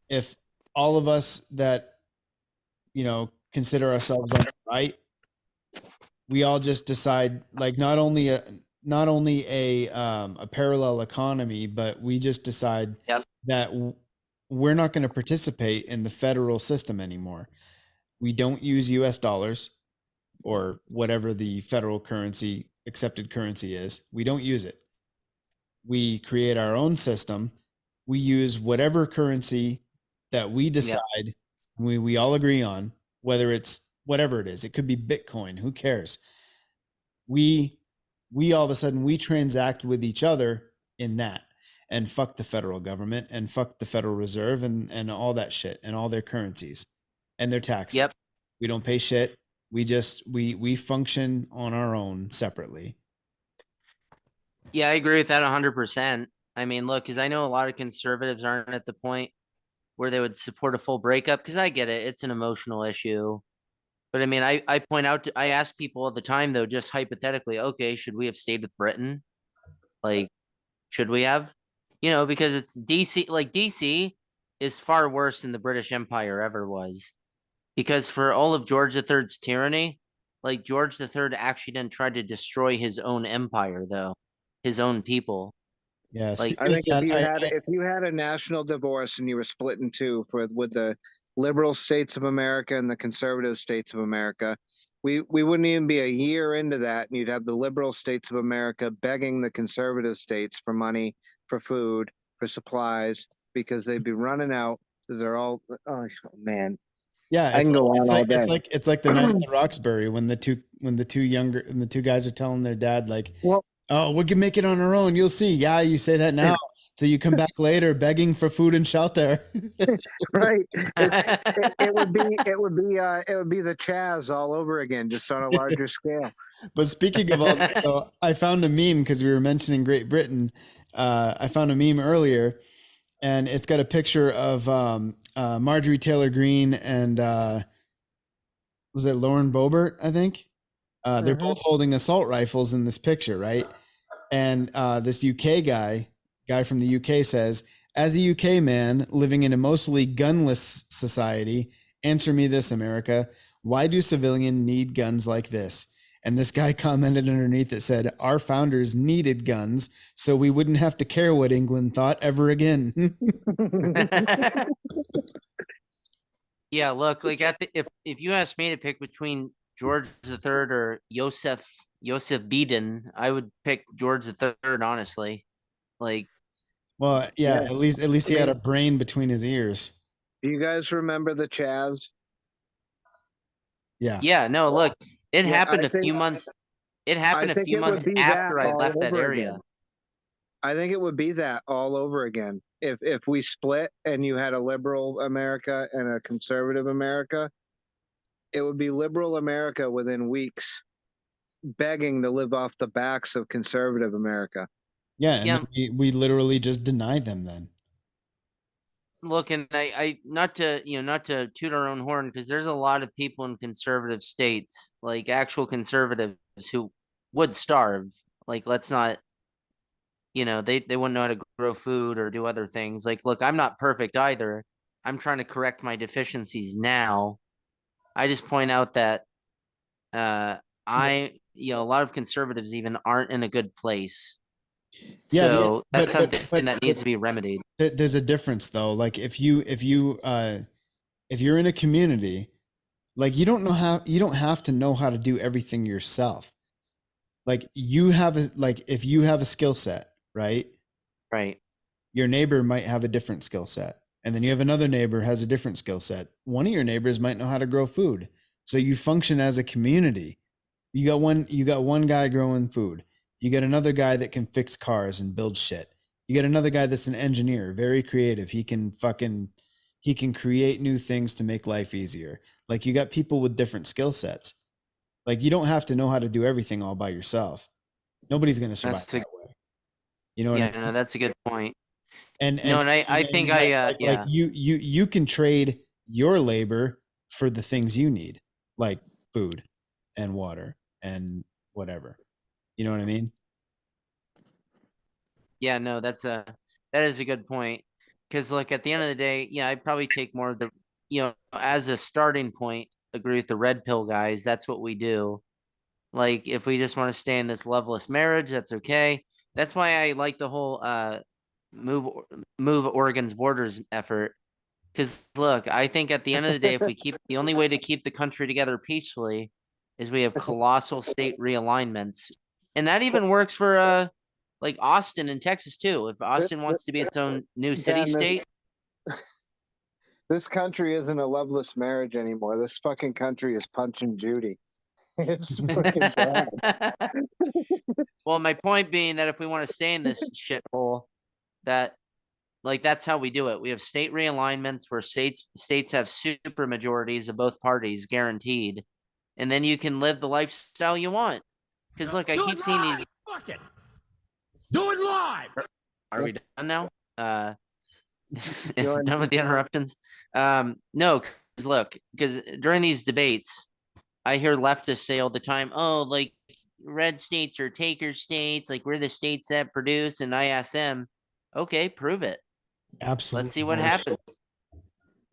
if all of us that consider ourselves on the right, we all just decide, like, not only a parallel economy, but we just decide Yep. that we're not going to participate in the federal system anymore. We don't use US dollars or whatever the federal currency, accepted currency is. We don't use it. We create our own system. We use whatever currency that we decide we all agree on, whether it's whatever it is. It could be Bitcoin. Who cares? We all of a sudden we transact with each other in that, and fuck the federal government and fuck the Federal Reserve and all that shit and all their currencies and their taxes. Yep. We don't pay shit. We just we function on our own separately. Yeah, I agree with that 100%. I mean, look, because I know a lot of conservatives aren't at the point where they would support a full breakup, because I get it. It's an emotional issue. But I mean, I point out, I ask people all the time, though, just hypothetically, okay, should we have stayed with Britain? Like, should we have? Because it's DC, like DC is far worse than the British Empire ever was. Because for all of George III's tyranny, like George III actually didn't try to destroy his own empire, though, his own people. Yeah, Like, I think if you had a national divorce and you were split in two with the liberal states of America and the conservative states of America, we wouldn't even be a year into that, and you'd have the liberal states of America begging the conservative states for money, for food, for supplies, because they'd be running out because they're all, oh man. yeah, I can go on all day. It's like the night at Roxbury when the two guys are telling their dad, like, Well, oh, we can make it on our own. You'll see. Yeah, you say that now. So you come back later begging for food and shelter. right. It would be the Chaz all over again, just on a larger scale. But speaking of all this, so I found a meme because we were mentioning Great Britain. I found a meme earlier, and it's got a picture of Marjorie Taylor Greene and was it Lauren Boebert, I think? They're both holding assault rifles in this picture, right? And this UK guy from the UK says, as a UK man living in a mostly gunless society, answer me this, America. Why do civilians need guns like this? And this guy commented underneath that said, our founders needed guns so we wouldn't have to care what England thought ever again. Yeah, look, like if you asked me to pick between George III or Joseph Biden, I would pick George III, honestly. Like, well, yeah, Yeah. at least he had a brain between his ears. Do you guys remember the Chaz? yeah, no, look, it Yeah, happened I a few think- months. It happened I a think few it would months be after that I all left that over area. again. I think it would be that all over again. If we split and you had a liberal America and a conservative America, it would be liberal America within weeks begging to live off the backs of conservative America. Yeah, and Yeah. then we literally just deny them then. Look, and I not to toot our own horn, because there's a lot of people in conservative states, like actual conservatives, who would starve. Like, let's not, they wouldn't know how to grow food or do other things. Like, look, I'm not perfect either. I'm trying to correct my deficiencies now. I just point out that a lot of conservatives even aren't in a good place. Yeah, So but- that's something but- that needs to be remedied. There's a difference though. Like if you're in a community, like you don't have to know how to do everything yourself. Like you have a, like if you have a skill set, right? Right. Your neighbor might have a different skill set. And then you have another neighbor has a different skill set. One of your neighbors might know how to grow food. So you function as a community. You got one guy growing food. You get another guy that can fix cars and build shit. You get another guy that's an engineer, very creative. He can create new things to make life easier. Like you got people with different skill sets. Like you don't have to know how to do everything all by yourself. Nobody's going to survive That's the, that way. You know what I yeah, mean? no, that's a good point. And No, and I think like yeah. you can trade your labor for the things you need, like food and water and whatever. You know what I mean? Yeah, no, that is a good point. Because look, at the end of the day, yeah, I'd probably take more of the, as a starting point, agree with the red pill guys. That's what we do. Like, if we just want to stay in this loveless marriage, that's okay. That's why I like the whole move move Oregon's borders effort. Because look, I think at the end of the day, if we keep the only way to keep the country together peacefully is we have colossal state realignments, and that even works for like Austin in Texas too. If Austin wants to be its own new city Dan, state, this country isn't a loveless marriage anymore. This fucking country is Punch and Judy. It's freaking bad. well, my point being that if we want to stay in this shithole, that like that's how we do it. We have state realignments where states have super majorities of both parties guaranteed, and then you can live the lifestyle you want. Because look, I keep seeing these. Fuck it. Do it live. Are we done now? Go ahead. Done with the interruptions. No, because look, because during these debates, I hear leftists say all the time, "Oh, like red states are taker states, like we're the states that produce." And I ask them, "Okay, prove it. Absolutely. Let's see what happens.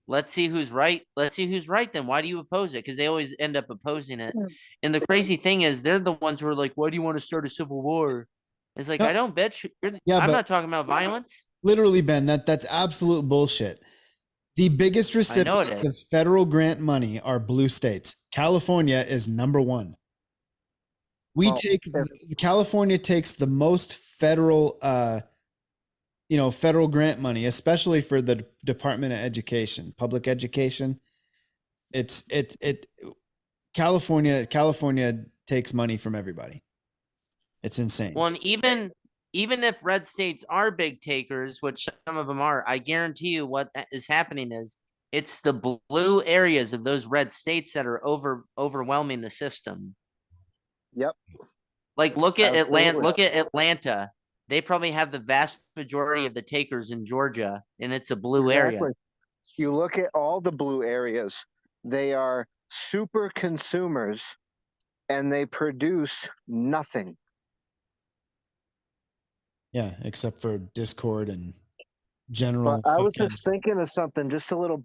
Let's see who's right. Let's see who's right. Then why do you oppose it? Because they always end up opposing it. And the crazy thing is, they're the ones who are like, "Why do you want to start a civil war?" It's like, No. I don't bet you. Yeah, I'm but not talking about violence. literally, Ben, that's absolute bullshit. The biggest I know it recipients is. of federal grant money are blue states. California is number one. Well, California takes the most federal federal grant money, especially for the Department of Education, public education. California takes money from everybody. It's insane. Well, and even if red states are big takers, which some of them are, I guarantee you what is happening is it's the blue areas of those red states that are overwhelming the system. Yep. Like look at Atlanta. Absolutely. Look at Atlanta. They probably have the vast majority of the takers in Georgia, and it's a blue area. Exactly. You look at all the blue areas, they are super consumers and they produce nothing. Yeah, except for discord and general. But I was just thinking of something, just a little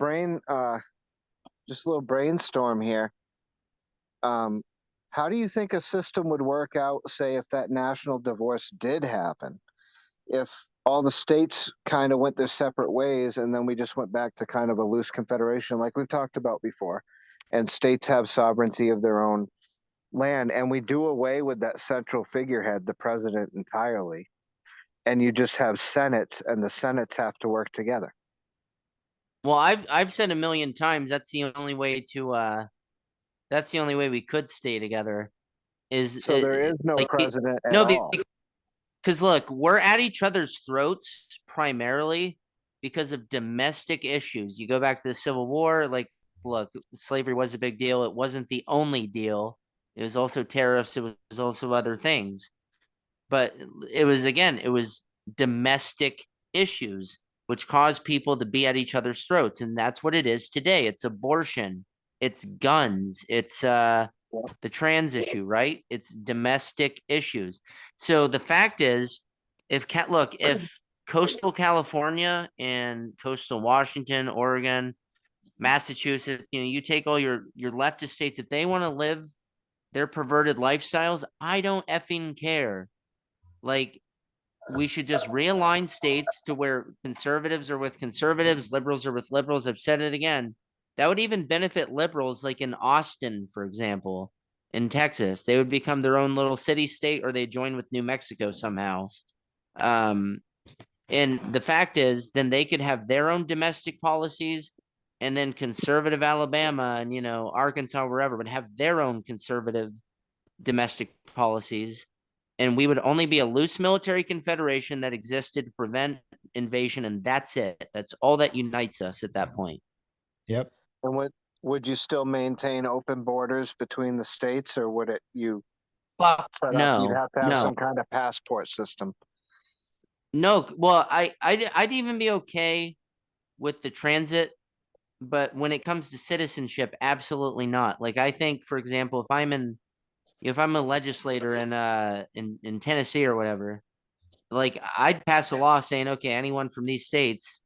brainstorm here. How do you think a system would work out, say, if that national divorce did happen? If all the states kind of went their separate ways and then we just went back to kind of a loose confederation like we've talked about before, and states have sovereignty of their own land, and we do away with that central figurehead, the president, entirely, and you just have senates, and the senates have to work together. Well, I've said a million times that's the only way we could stay together. So there is no like, president at no, all. because look, we're at each other's throats primarily because of domestic issues. You go back to the Civil War, like, look, slavery was a big deal. It wasn't the only deal. It was also tariffs. It was also other things. But it was domestic issues which caused people to be at each other's throats. And that's what it is today. It's abortion, it's guns, it's the trans issue, right? It's domestic issues. So the fact is, if coastal California and coastal Washington, Oregon, Massachusetts, you take all your leftist states, if they want to live their perverted lifestyles, I don't effing care. Like, we should just realign states to where conservatives are with conservatives, liberals are with liberals. I've said it again. That would even benefit liberals, like in Austin, for example. in Texas. They would become their own little city state, or they join with New Mexico somehow. And the fact is, then they could have their own domestic policies, and then conservative Alabama and, Arkansas, wherever, would have their own conservative domestic policies. And we would only be a loose military confederation that existed to prevent invasion. And that's it. That's all that unites us at that point. Yep. And would you still maintain open borders between the states, or would you Fuck set up? no, You'd have to have no. some kind of passport system. No, well, I'd even be okay with the transit, but when it comes to citizenship, absolutely not. Like, I think, for example, if I'm a legislator in Tennessee or whatever, like, I'd pass a law saying, okay, anyone from these states,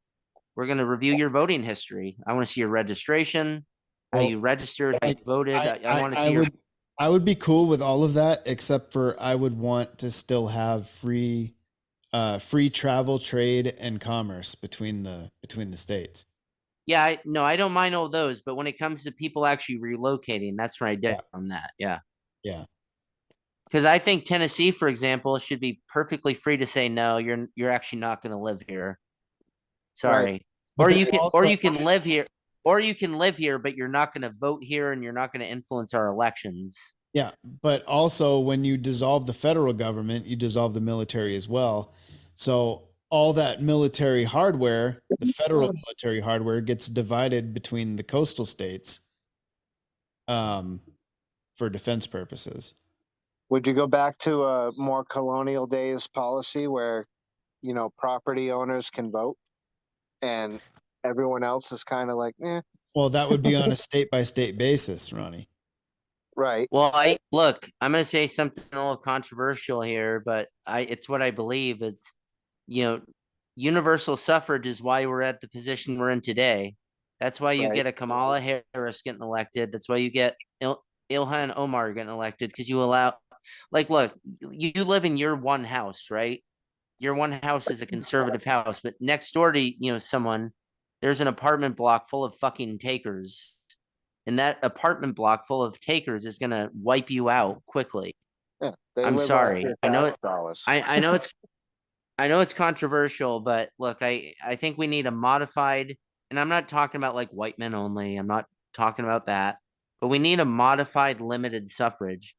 we're going to review your voting history. I want to see your registration, how Well, you registered, how you voted. I want to see I would be cool with all of that, except for I would want to still have free travel, trade, and commerce between the states. Yeah, I don't mind all those, but when it comes to people actually relocating, that's where I did on that. Yeah. Yeah. Because I think Tennessee, for example, should be perfectly free to say, no, you're actually not going to live here. Sorry. Right. Or you can live here, but you're not going to vote here, and you're not going to influence our elections. Yeah, but also when you dissolve the federal government, you dissolve the military as well. So all that military hardware, the federal military hardware, gets divided between the coastal states for defense purposes. Would you go back to a more colonial days policy where, property owners can vote and everyone else is kind of like, eh? Well, that would be on a state by state basis, Ronnie. Right. Well, I'm going to say something a little controversial here, but it's what I believe. It's, universal suffrage is why we're at the position we're in today. That's why you get a Kamala Harris getting elected. That's why you get Ilhan Omar getting elected, because you allow, like, look, you live in your one house, right? Your one house is a conservative house, but next door to, someone, there's an apartment block full of fucking takers. And that apartment block full of takers is going to wipe you out quickly. Yeah, I'm sorry. I know it's controversial, but look, I think we need a modified, and I'm not talking about like white men only. I'm not talking about that, but we need a modified limited suffrage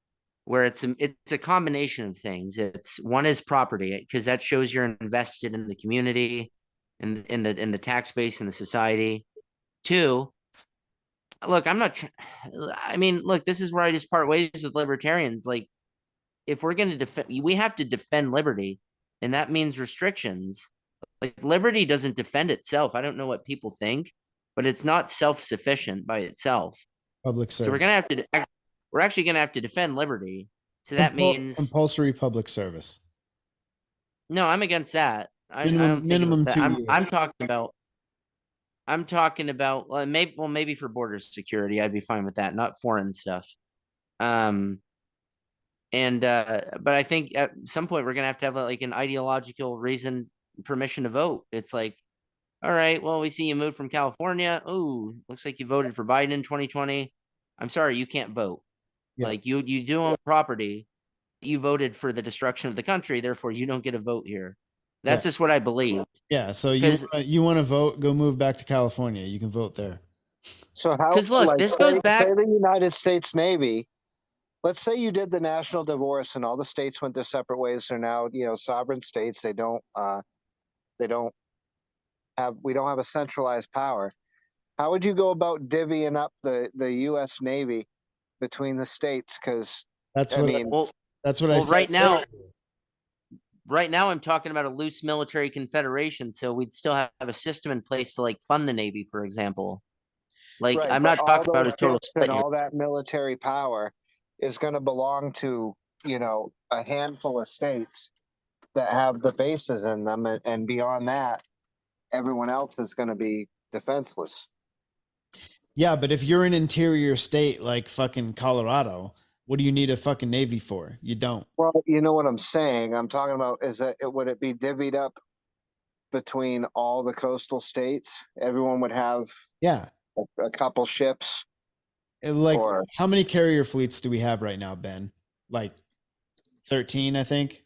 where it's a combination of things. One is property, because that shows you're invested in the community, in the tax base, in the society. Two, look, look, this is where I just part ways with libertarians. Like, if we're going to defend, we have to defend liberty, and that means restrictions. Like, liberty doesn't defend itself. I don't know what people think, but it's not self-sufficient by itself. Public service. So we're actually going to have to defend liberty. So that means compulsory public service. No, I'm against that. I Minimum, don't minimum think 2 that. years. I'm talking about maybe for border security, I'd be fine with that, not foreign stuff. But I think at some point we're gonna have like an ideological reason, permission to vote. It's like, all right, well, we see you moved from California. Oh, looks like you voted for Biden in 2020. I'm sorry, you can't vote. Yeah. Like, you do own property. You voted for the destruction of the country, therefore you don't get a vote here. That's just what I believe. Yeah, so you want to vote, go move back to California. You can vote there. So how? Because look, this goes back. Say the United States Navy. Let's say you did the national divorce and all the states went their separate ways. They're now, sovereign states. We don't have a centralized power. How would you go about divvying up the U.S. Navy between the states? Because that's what I said. Right now, I'm talking about a loose military confederation, so we'd still have a system in place to like fund the Navy, for example. Like, I'm not talking about a total split. All that military power is going to belong to, a handful of states that have the bases in them, and beyond that, everyone else is going to be defenseless. Yeah, but if you're an interior state like fucking Colorado, what do you need a fucking Navy for? You don't. Well, you know what I'm saying. I'm talking about would it be divvied up between all the coastal states? Everyone would have a couple ships Like, Or how many carrier fleets do we have right now, Ben? Like 13, I think,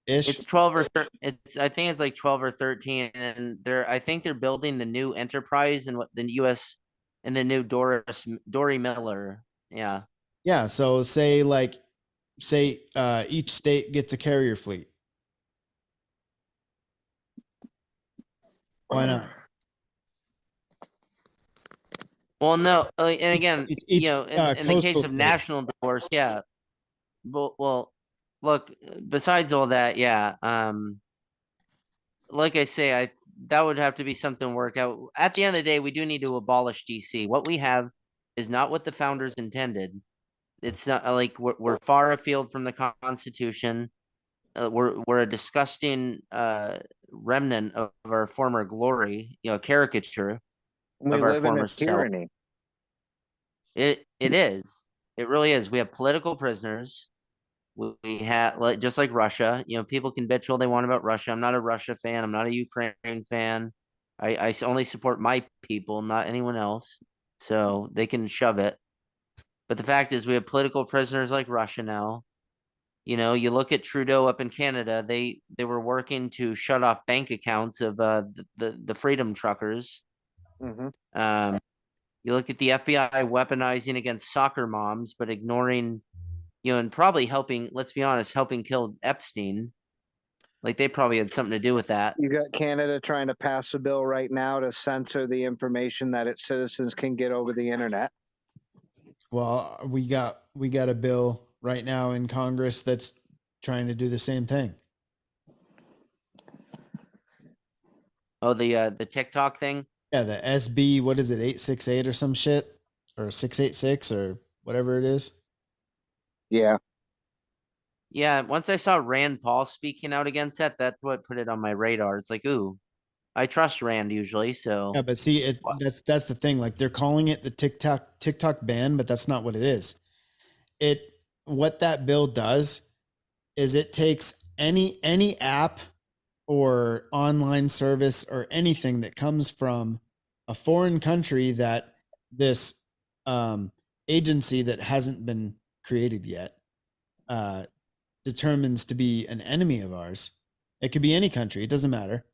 ish. It's 12 or it's I think it's like 12 or 13, and I think they're building the new Enterprise and what the US and the new Dory Miller. Yeah. Yeah. So say each state gets a carrier fleet. Why not? Well, no, and again, Each in the case coastal of state. national divorce, yeah. Well, look, besides all that, yeah. Like I say, that would have to be something work out. At the end of the day, we do need to abolish DC. What we have is not what the founders intended. It's not like we're far afield from the Constitution. We're a disgusting remnant of our former glory, caricature we of our live in a former self. tyranny. It is. It really is. We have political prisoners. We have just like Russia. People can bitch all they want about Russia. I'm not a Russia fan. I'm not a Ukraine fan. I only support my people, not anyone else. So they can shove it. But the fact is, we have political prisoners like Russia now. You look at Trudeau up in Canada. They were working to shut off bank accounts of the freedom truckers. Hmm. You look at the FBI weaponizing against soccer moms, but ignoring, and probably helping. Let's be honest, helping kill Epstein. Like they probably had something to do with that. You got Canada trying to pass a bill right now to censor the information that its citizens can get over the internet. Well, we got a bill right now in Congress that's trying to do the same thing. Oh, the TikTok thing. Yeah, the SB, what is it, 868 or some shit, or 686 or whatever it is. Yeah. Yeah, once I saw Rand Paul speaking out against that, that's what put it on my radar. It's like, ooh, I trust Rand usually, so Yeah, but see, that's the thing. Like they're calling it the TikTok ban, but that's not what it is. What that bill does is it takes any app or online service or anything that comes from a foreign country that this agency that hasn't been created yet determines to be an enemy of ours. It could be any country, it doesn't matter.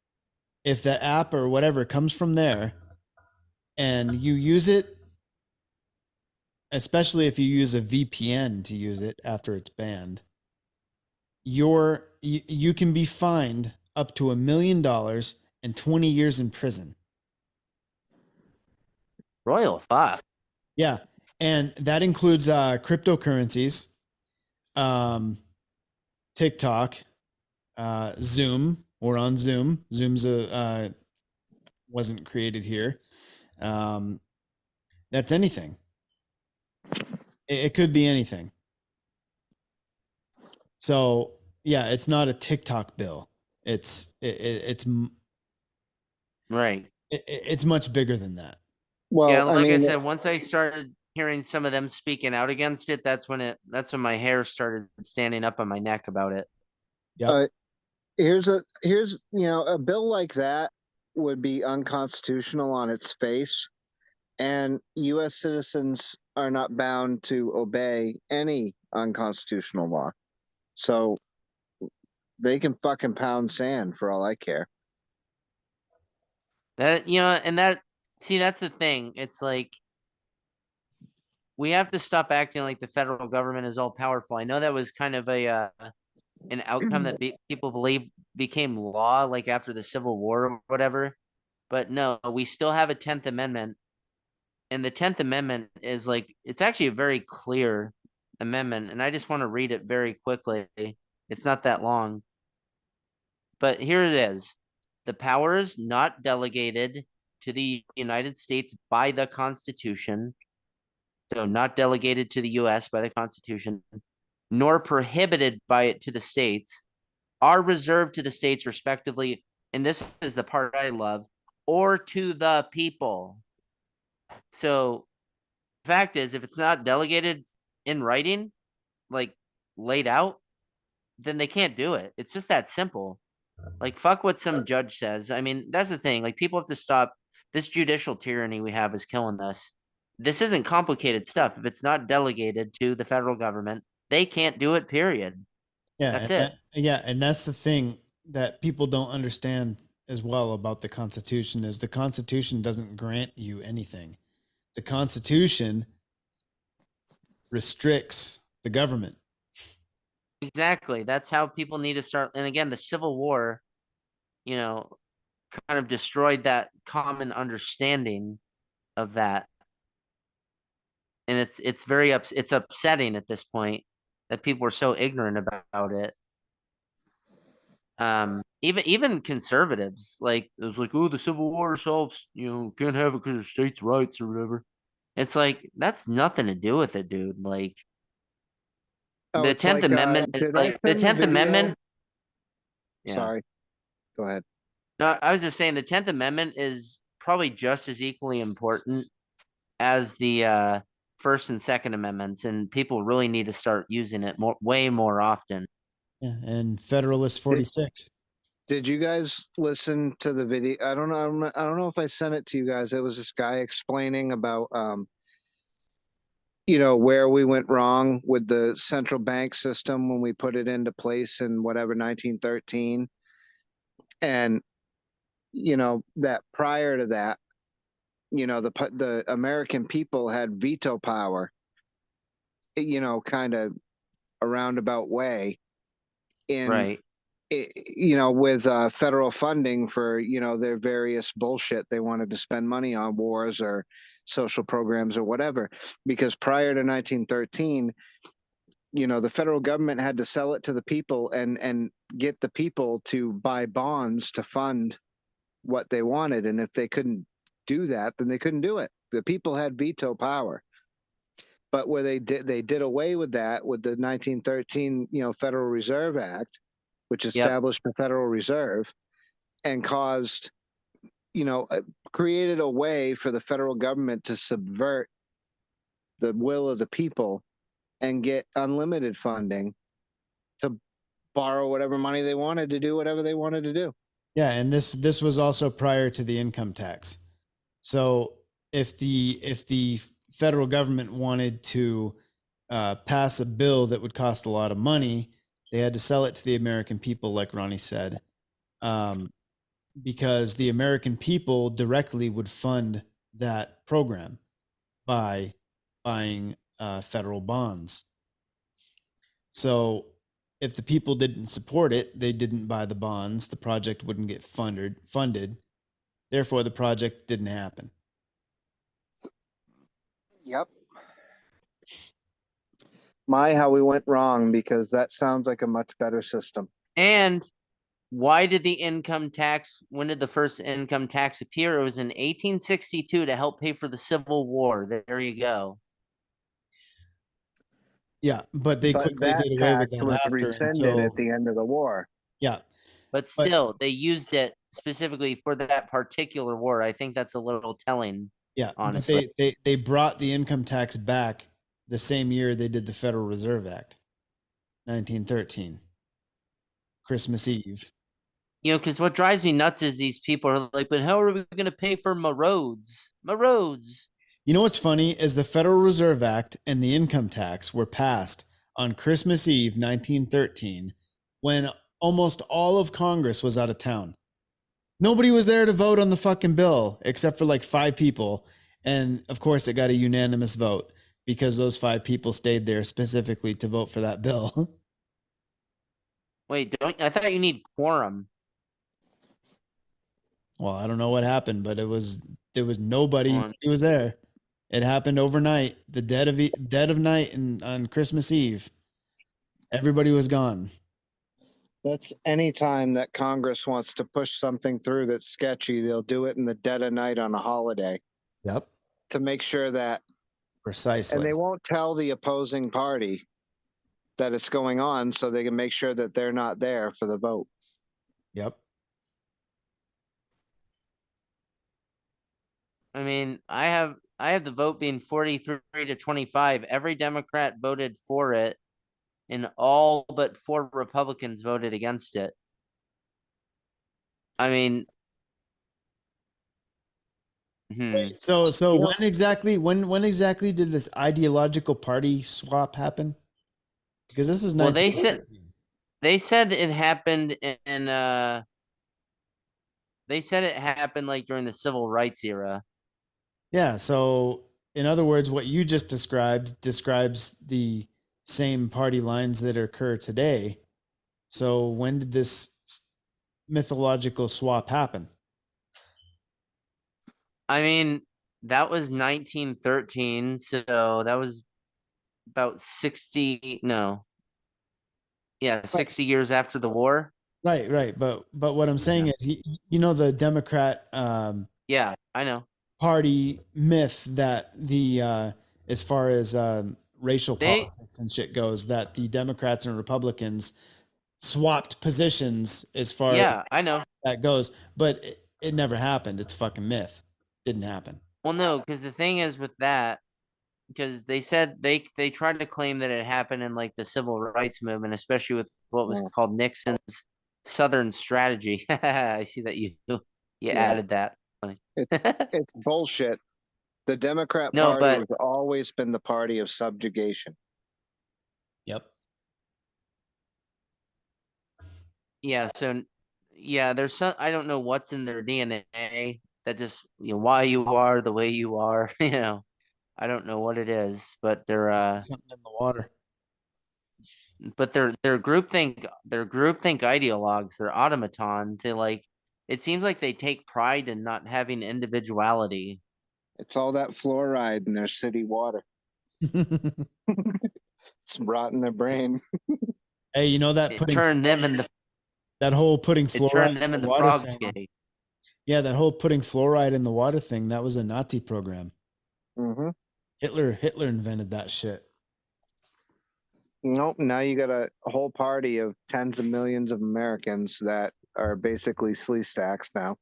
If the app or whatever comes from there and you use it, especially if you use a VPN to use it after it's banned, you can be fined up to $1 million and 20 years in prison. royal fuck. Yeah, and that includes cryptocurrencies, TikTok, Zoom. We're on Zoom. Zoom's wasn't created here. That's anything. It could be anything. So yeah, it's not a TikTok bill. It's Right. it's much bigger than that. Well, Yeah, like I said, once I started hearing some of them speaking out against it, that's when my hair started standing up on my neck about it. Yeah. Here's a bill like that would be unconstitutional on its face, and U.S. citizens are not bound to obey any unconstitutional law, so they can fucking pound sand for all I care. That's the thing. It's like we have to stop acting like the federal government is all powerful. I know that was kind of an outcome that people believe became law, like after the Civil War or whatever. But no, we still have a 10th Amendment, and the 10th Amendment is it's actually a very clear amendment, and I just want to read it very quickly. It's not that long, but here it is. The powers not delegated to the United States by the Constitution, so not delegated to the U.S. by the Constitution, nor prohibited by it to the states, are reserved to the states respectively, and this is the part I love, or to the people. So the fact is, if it's not delegated in writing, like laid out, then they can't do it. It's just that simple. Like, fuck what some judge says. I mean, that's the thing. Like, people have to stop. This judicial tyranny we have is killing us. this isn't complicated stuff. If it's not delegated to the federal government, they can't do it, period. Yeah, That's and it. yeah, and that's the thing that people don't understand as well about the Constitution is the Constitution doesn't grant you anything. The Constitution restricts the government. Exactly. That's how people need to start. And again, the Civil War, you know, kind of destroyed that common understanding of that. And it's very it's upsetting at this point that people are so ignorant about it. Even conservatives, like it was like, oh, the Civil War solves, can't have it because of states' rights or whatever. It's like that's nothing to do with it, dude. Like Oh, the it's 10th like, Amendment is did I like the send the 10th video? Amendment. Yeah. Sorry, go ahead. No, I was just saying the 10th Amendment is probably just as equally important as the First and Second Amendments, and people really need to start using it way more often. Yeah, and Federalist 46. Did you guys listen to the video? I don't know. I don't know if I sent it to you guys. It was this guy explaining about, where we went wrong with the central bank system when we put it into place in whatever 1913, and that prior to that, the American people had veto power. Kind of a roundabout way in Right. with federal funding for their various bullshit they wanted to spend money on, wars or social programs or whatever, because prior to 1913 the federal government had to sell it to the people and get the people to buy bonds to fund what they wanted, and if they couldn't do that, then they couldn't do it. The people had veto power. But where they did away with that with the 1913 Federal Reserve Act, which Yep. established the Federal Reserve and caused, created a way for the federal government to subvert the will of the people and get unlimited funding to borrow whatever money they wanted to do whatever they wanted to do. Yeah, and this was also prior to the income tax. So if the federal government wanted to pass a bill that would cost a lot of money, they had to sell it to the American people, like Ronnie said, because the American people directly would fund that program by buying federal bonds. So if the people didn't support it, they didn't buy the bonds, the project wouldn't get funded. Therefore, the project didn't happen. Yep. How we went wrong, because that sounds like a much better system. And why did the income tax? When did the first income tax appear? It was in 1862 to help pay for the Civil War. There you go. Yeah, but they But quickly that did away with tax that was after rescinded until, at the end of the war. yeah. But still, they used it specifically for that particular war. I think that's a little telling. Yeah, honestly. but they brought the income tax back the same year they did the Federal Reserve Act, 1913, Christmas Eve. Because what drives me nuts is these people are like, but how are we going to pay for my roads? My roads. You know what's funny is the Federal Reserve Act and the income tax were passed on Christmas Eve, 1913, when almost all of Congress was out of town. Nobody was there to vote on the fucking bill except for like 5 people. And of course, it got a unanimous vote because those 5 people stayed there specifically to vote for that bill. Wait, I thought you need quorum. Well, I don't know what happened, but there was nobody who was there. It happened overnight, the dead of night, and on Christmas Eve, everybody was gone. That's any time that Congress wants to push something through that's sketchy, they'll do it in the dead of night on a holiday. Yep. To make sure that Precisely. And they won't tell the opposing party that it's going on, so they can make sure that they're not there for the vote. Yep. I mean, I have the vote being 43 to 25. Every Democrat voted for it, and all but 4 Republicans voted against it. I mean, Hmm. So when exactly did this ideological party swap happen? Because this is Well, 19. they said it happened in they said it happened like during the civil rights era. Yeah, so in other words, what you just described describes the same party lines that occur today. So when did this mythological swap happen? I mean, that was 1913, so that was about 60, no. Yeah, 60 years after the war. Right, right. But what I'm saying is, you know, the Democrat Yeah, I know. party myth that the as far as racial They politics and shit goes, that the Democrats and Republicans swapped positions as far Yeah, as I know. that goes, but it never happened. It's a fucking myth. Didn't happen. Well, no, because the thing is with that, because they said they tried to claim that it happened in like the civil rights movement, especially with what was Yeah. called Nixon's Southern strategy. I see that you Yeah. added that. Funny. It's bullshit. The Democrat No, Party but has always been the party of subjugation. Yep. yeah, so yeah, there's some I don't know what's in their DNA that just why you are the way you are, I don't know what it is, but Something in the water. they're groupthink ideologues, they're automatons. They like it seems like they take pride in not having individuality. It's all that fluoride in their city water. It's rotting their brain. Hey, you know that It putting turned them in the that whole putting it fluoride turned them in in the the water frog's thing. gate. Yeah, that whole putting fluoride in the water thing, that was a Nazi program. Mm-hmm. Hitler invented that shit. Nope. Now you got a whole party of tens of millions of Americans that are basically slee stacks now.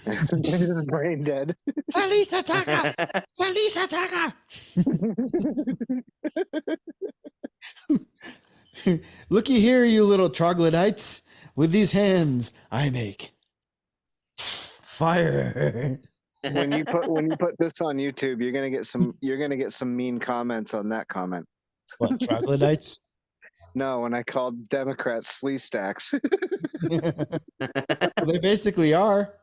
They're just brain dead. Salisa Taka! Salisa Taka! Looky here, you little troglodytes. With these hands, I make fire. when you put this on YouTube, you're gonna get some mean comments on that comment. What, troglodytes? No, when I called Democrats slee stacks. Well, they basically are.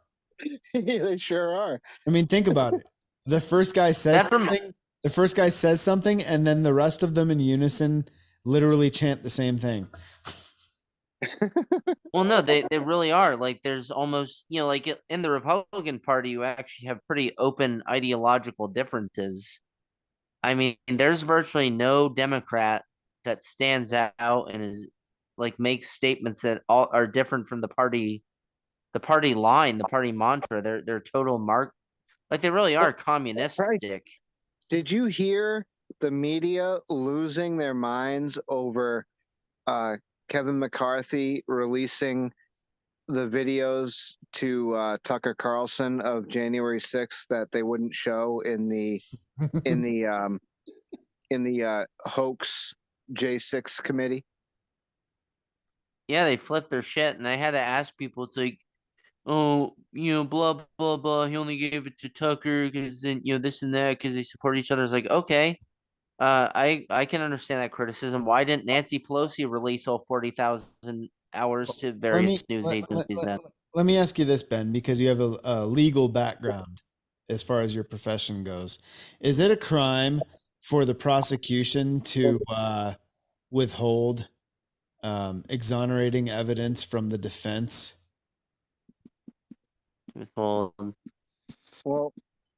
They sure are. I mean, think about it. The first guy says That rem- something, the first guy says something, and then the rest of them in unison literally chant the same thing. Well, no, they really are. Like, there's almost, like in the Republican Party, you actually have pretty open ideological differences. I mean, there's virtually no Democrat that stands out and is like makes statements that all are different from the party line, the party mantra. They're total like they really are communistic. Did you hear the media losing their minds over Kevin McCarthy releasing the videos to Tucker Carlson of January 6th that they wouldn't show in the hoax J6 committee? Yeah, they flip their shit, and I had to ask people to like, oh, blah blah blah. He only gave it to Tucker because then this and that because they support each other. It's like okay, I can understand that criticism. Why didn't Nancy Pelosi release all 40,000 hours to Let various me news agencies? Then let me ask you this, Ben, because you have a legal background as far as your profession goes. Is it a crime for the prosecution to withhold exonerating evidence from the defense? well, Well,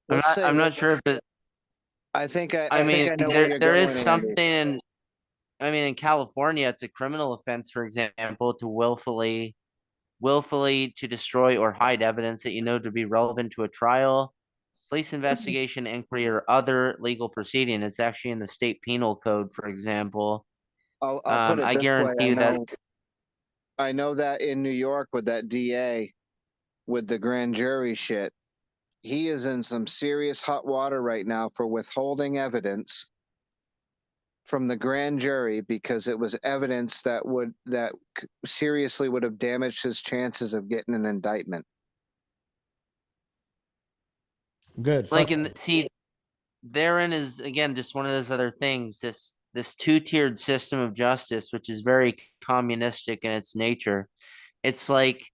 let's say I'm not sure if it. I think I I think mean, I know where you're there is going, something. Andy. I mean, in California, it's a criminal offense, for example, to willfully to destroy or hide evidence that you know to be relevant to a trial, police investigation, inquiry, or other legal proceeding. It's actually in the state penal code, for example. I'll put it I this way. guarantee you that. I know that in New York with that DA with the grand jury shit, he is in some serious hot water right now for withholding evidence from the grand jury because it was evidence that seriously would have damaged his chances of getting an indictment. Good. Like, Fuck. and see, therein is again just one of those other things. This two-tiered system of justice, which is very communistic in its nature. It's like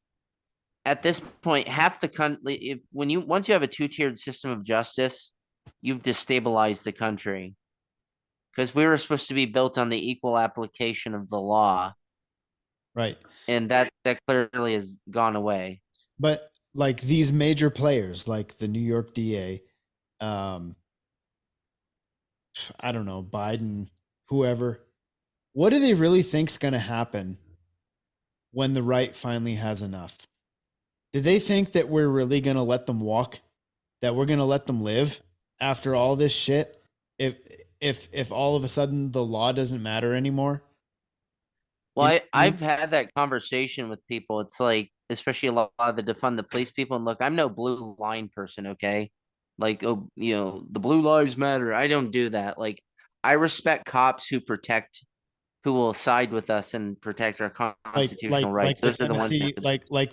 at this point, half the country, if when you once you have a two-tiered system of justice, you've destabilized the country because we were supposed to be built on the equal application of the law, Right. and that clearly has gone away. But like these major players, like the New York DA, I don't know, Biden, whoever, what do they really think's going to happen when the right finally has enough? Do they think that we're really going to let them walk? That we're going to let them live after all this shit? If all of a sudden the law doesn't matter anymore? Well, You know what I mean? I've had that conversation with people. It's like, especially a lot of the defund the police people. And look, I'm no blue line person, okay? Like, oh, the blue lives matter. I don't do that. Like, I respect cops who will side with us and protect our constitutional rights. Like the Those are the ones Tennessee, who, like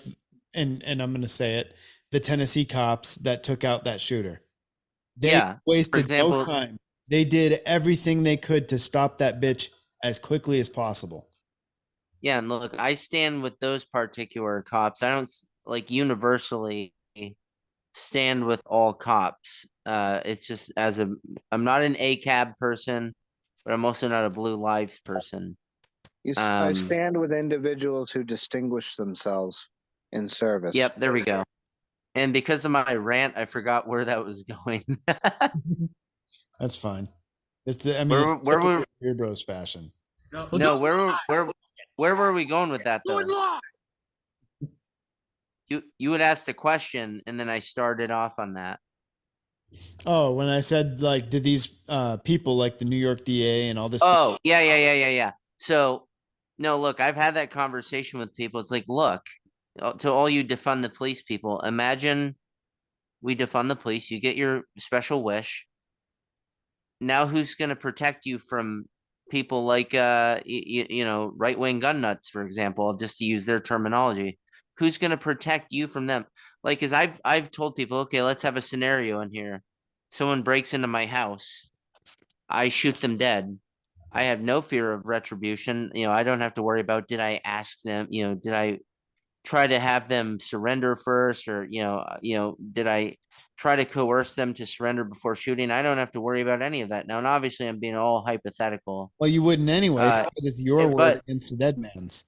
and I'm going to say it, the Tennessee cops that took out that shooter. They yeah. For wasted no example, time. They did everything they could to stop that bitch as quickly as possible. yeah, and look, I stand with those particular cops. I don't like universally stand with all cops. It's just I'm not an ACAB person, but I'm also not a Blue Lives person. I stand with individuals who distinguish themselves in service. Yep, there we go. And because of my rant, I forgot where that was going. That's fine. It's I mean, Where it's where typical were Beer Bros fashion. no where were we going with that though? You would ask the question, and then I started off on that. Oh, when I said like, did these people like the New York DA and all this stuff? Oh, yeah. So, no, look, I've had that conversation with people. It's like, look, to all you defund the police people, imagine we defund the police, you get your special wish. Now who's going to protect you from people like right-wing gun nuts, for example, just to use their terminology? Who's going to protect you from them? Like, cuz I've told people, okay, let's have a scenario in here. Someone breaks into my house. I shoot them dead. I have no fear of retribution. I don't have to worry about did I ask them, did I try to have them surrender first, or did I try to coerce them to surrender before shooting? I don't have to worry about any of that now. And obviously, I'm being all hypothetical. Well, you wouldn't anyway Uh, because it's your word but against the dead man's.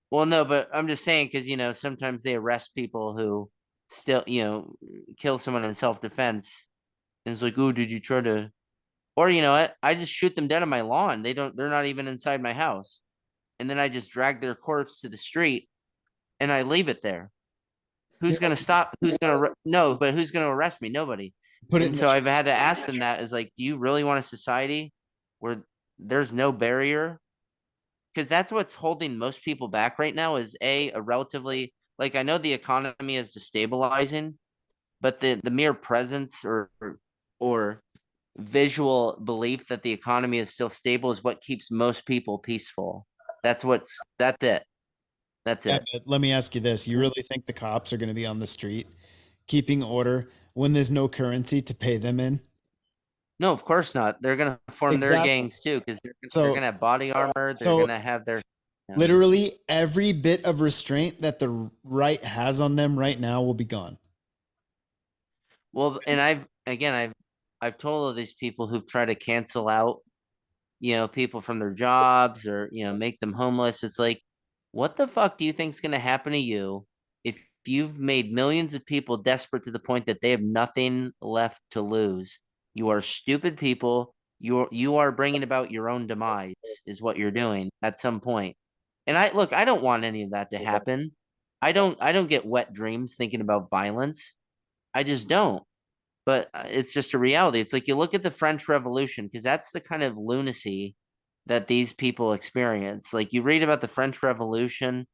well, no, but I'm just saying because sometimes they arrest people who still kill someone in self-defense, and it's like, oh, did you try to? Or what? I just shoot them dead on my lawn. They're not even inside my house. And then I just drag their corpse to the street and I leave it there. Who's going to stop? No, but who's going to arrest me? Nobody. Put it And so I've had to ask them that is like, do you really want a society where there's no barrier? Because that's what's holding most people back right now is a relatively, like, I know the economy is destabilizing, but the mere presence or visual belief that the economy is still stable is what keeps most people peaceful. That's it. That's Yeah, it. but let me ask you this. You really think the cops are going to be on the street keeping order when there's no currency to pay them in? No, of course not. They're gonna form their Exactly. gangs too, because they're So gonna have body armor. They're so gonna have their literally every bit of restraint that the right has on them right now will be gone. well, and I've told all these people who've tried to cancel out people from their jobs or make them homeless. It's like, what the fuck do you think's gonna happen to you if you've made millions of people desperate to the point that they have nothing left to lose? You are stupid people. You are bringing about your own demise, is what you're doing at some point. And I don't want any of that to happen. I don't get wet dreams thinking about violence. I just don't. But it's just a reality. It's like you look at the French Revolution, because that's the kind of lunacy that these people experience. Like you read about the French Revolution,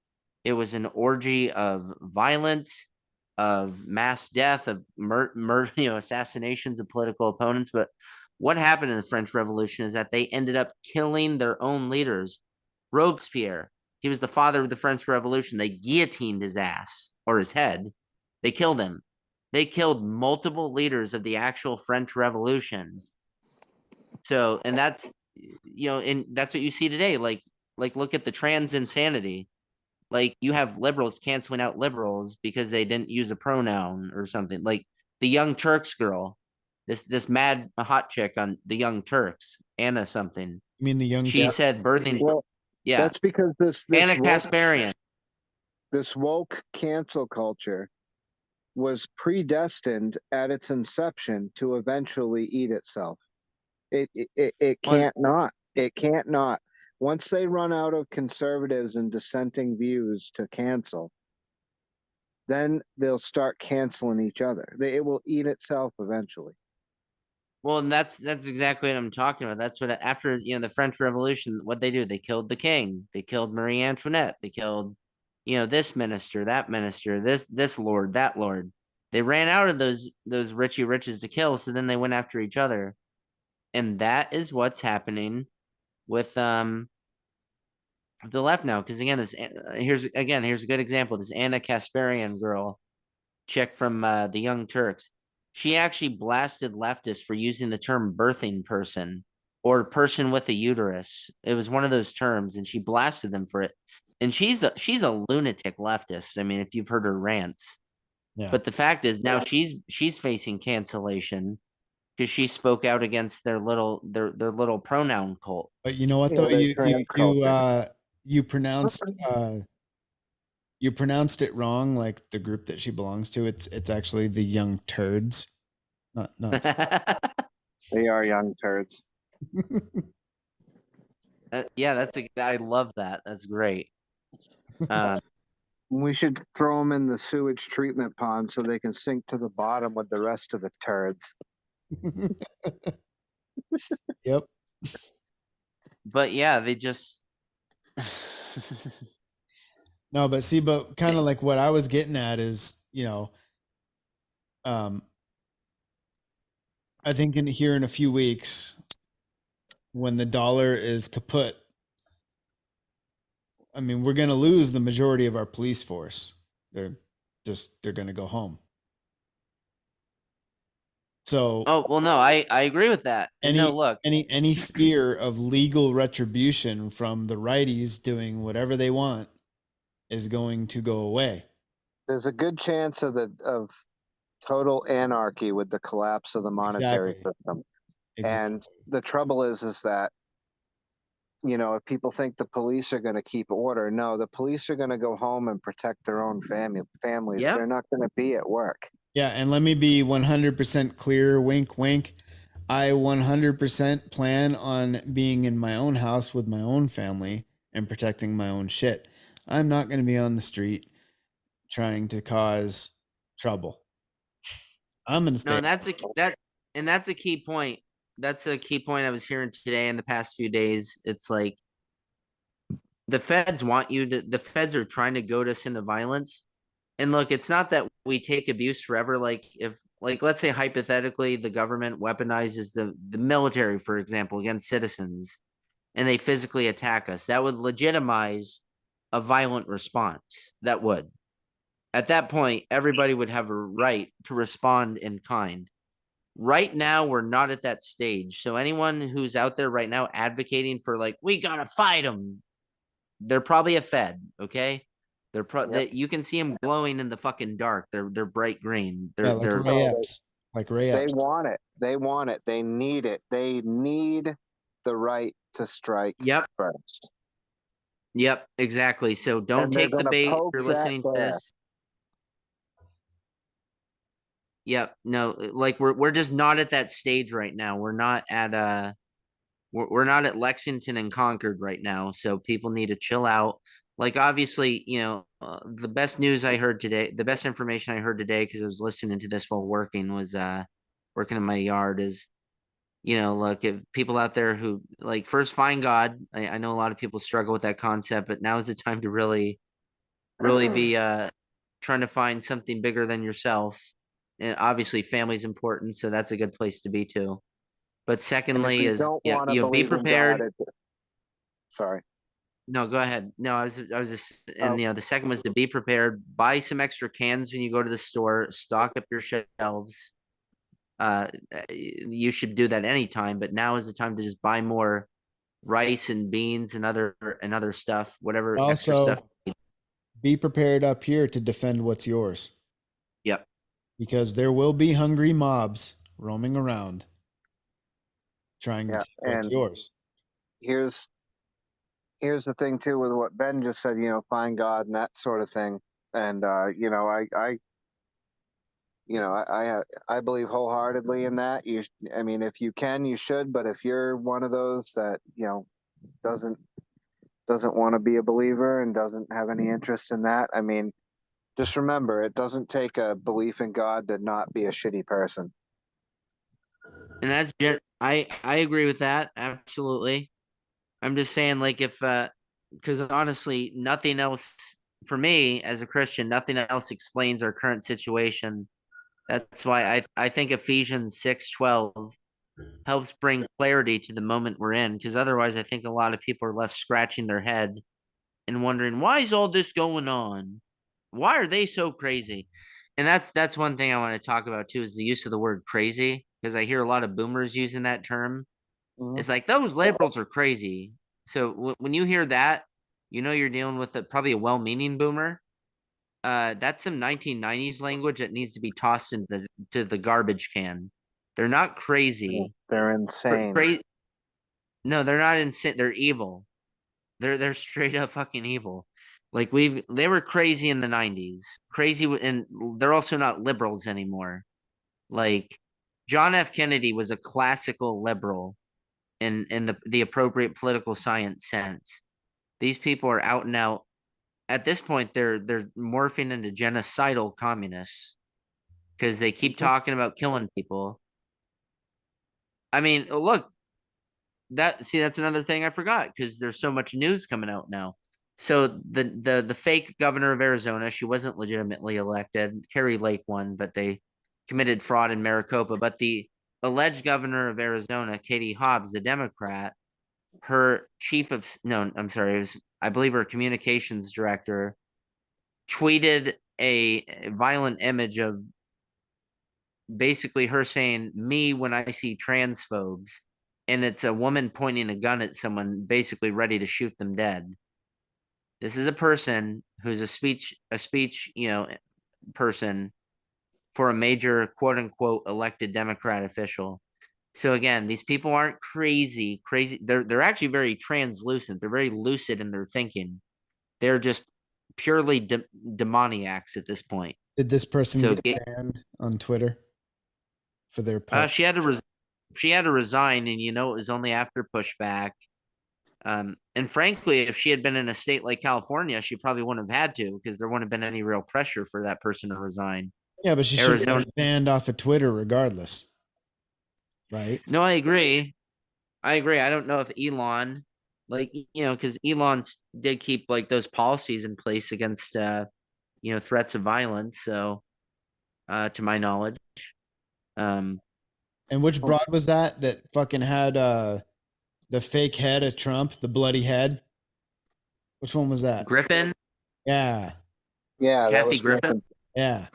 it was an orgy of violence, of mass death, of assassinations of political opponents. But what happened in the French Revolution is that they ended up killing their own leaders. Robespierre, he was the father of the French Revolution. They guillotined his ass or his head. They killed him. They killed multiple leaders of the actual French Revolution. So, and that's, and that's what you see today. Like look at the trans insanity. Like you have liberals canceling out liberals because they didn't use a pronoun or something. Like the Young Turks girl, this mad hot chick on the Young Turks, Anna something. You mean the young? She said birthing. Well, Yeah, that's because this Anna woke, Kasparian. this woke cancel culture was predestined at its inception to eventually eat itself. It can't not. It can't not. Once they run out of conservatives and dissenting views to cancel, then they'll start canceling each other. It will eat itself eventually. Well, and that's exactly what I'm talking about. That's what after the French Revolution, what they do, they killed the king, they killed Marie Antoinette, they killed, this minister, that minister, this lord, that lord. They ran out of those Richie riches to kill, so then they went after each other, and that is what's happening with the left now. Because again, here's a good example. This Anna Kasparian girl, chick from the Young Turks. She actually blasted leftists for using the term birthing person or person with a uterus. It was one of those terms, and she blasted them for it. And she's a lunatic leftist. I mean, if you've heard her rants. Yeah. But the fact is now she's facing cancellation because she spoke out against their little pronoun cult. But you know what Yeah, though? the trans culture. You pronounced it wrong, like the group that she belongs to. It's actually the Young Turds. Not They are young turds. Yeah, I love that. That's great. We should throw them in the sewage treatment pond so they can sink to the bottom with the rest of the turds. Yep. But yeah, they just No, but see, but kind of like what I was getting at is, I think here in a few weeks, when the dollar is kaput, I mean, we're going to lose the majority of our police force. They're going to go home. So, oh well, no, I agree with that. Look, any fear of legal retribution from the righties doing whatever they want is going to go away. There's a good chance of total anarchy with the collapse of the monetary system. Exactly. And the trouble is that, if people think the police are going to keep order, no, the police are going to go home and protect their own families. Yep. They're not going to be at work. Yeah, and let me be 100% clear, wink, wink. I 100% plan on being in my own house with my own family and protecting my own shit. I'm not going to be on the street trying to cause trouble. I'm going to stay. No, that's a key point. That's a key point I was hearing today in the past few days. It's like the feds the feds are trying to goad us into violence. And look, it's not that we take abuse forever. Like let's say hypothetically, the government weaponizes the military, for example, against citizens, and they physically attack us. That would legitimize a violent response. That would. At that point, everybody would have a right to respond in kind. Right now, we're not at that stage. So anyone who's out there right now advocating for we gotta fight them, they're probably a Fed, okay? Yep. You can see them glowing in the fucking dark. They're bright green. They're Ray Epps. Like Ray Epps. They want it. They want it. They need it. They need the right to strike first. Yep, exactly. So don't take the bait if you're listening to this. Yep, no, we're just not at that stage right now. We're not at we're not at Lexington and Concord right now. So people need to chill out. Obviously, the best news I heard today, the best information I heard today, because I was listening to this while working, was working in my yard is, look, if people out there who first find God, I know a lot of people struggle with that concept, but now is the time to really be trying to find something bigger than yourself. And obviously family's important, so that's a good place to be too. But secondly is be prepared. Sorry. No, go ahead. No, I was just, and Oh. the second was to be prepared. Buy some extra cans when you go to the store. Stock up your shelves. You should do that anytime, but now is the time to just buy more rice and beans and other stuff, whatever extra Also, stuff. be prepared up here to defend what's yours, Yep. because there will be hungry mobs roaming around trying to Yeah, take what's and yours. here's the thing too with what Ben just said. Find God and that sort of thing. And I believe wholeheartedly in that. I mean, if you can, you should. But if you're one of those that doesn't want to be a believer and doesn't have any interest in that, I mean, just remember, it doesn't take a belief in God to not be a shitty person. And I agree with that, absolutely. I'm just saying, like, if because honestly, nothing else for me as a Christian, nothing else explains our current situation. That's why I think Ephesians 6:12 helps bring clarity to the moment we're in, because otherwise I think a lot of people are left scratching their head and wondering, why is all this going on? Why are they so crazy? And that's one thing I want to talk about too, is the use of the word crazy, because I hear a lot of boomers using that term. Mhm. It's like, those liberals are crazy. So when you hear that, you're dealing with probably a well-meaning boomer. That's some 1990s language that needs to be tossed into the garbage can. They're not crazy. They're insane. No, they're not insane. They're evil. They're straight up fucking evil. Like, they were crazy in the 90s. Crazy, and they're also not liberals anymore. Like, John F. Kennedy was a classical liberal in the appropriate political science sense. These people are out and out. At this point, they're morphing into genocidal communists because they keep talking about killing people. I mean, look, that's another thing I forgot, because there's so much news coming out now. So the fake governor of Arizona, she wasn't legitimately elected. Carrie Lake won, but they committed fraud in Maricopa. But the alleged governor of Arizona, Katie Hobbs, the Democrat, her chief of no, I'm sorry, it was, I believe, her communications director tweeted a violent image of basically her saying, "Me when I see transphobes," and it's a woman pointing a gun at someone, basically ready to shoot them dead. This is a person who's a speech person for a major quote unquote elected Democrat official. So again, these people aren't crazy. They're actually very translucent. They're very lucid in their thinking. They're just purely demoniacs at this point. Did this person So get banned on Twitter for their post? she had to resign, and it was only after pushback. And frankly, if she had been in a state like California, she probably wouldn't have had to, because there wouldn't have been any real pressure for that person to resign. Yeah, but she should have Arizona. been banned off of Twitter regardless, right? No, I agree. I don't know if Elon, because Elon did keep like those policies in place against, threats of violence. So, to my knowledge, And which broad was that fucking had the fake head of Trump, the bloody head? Which one was that? Griffin, Yeah. Yeah, that Kathy was Griffin. Yeah.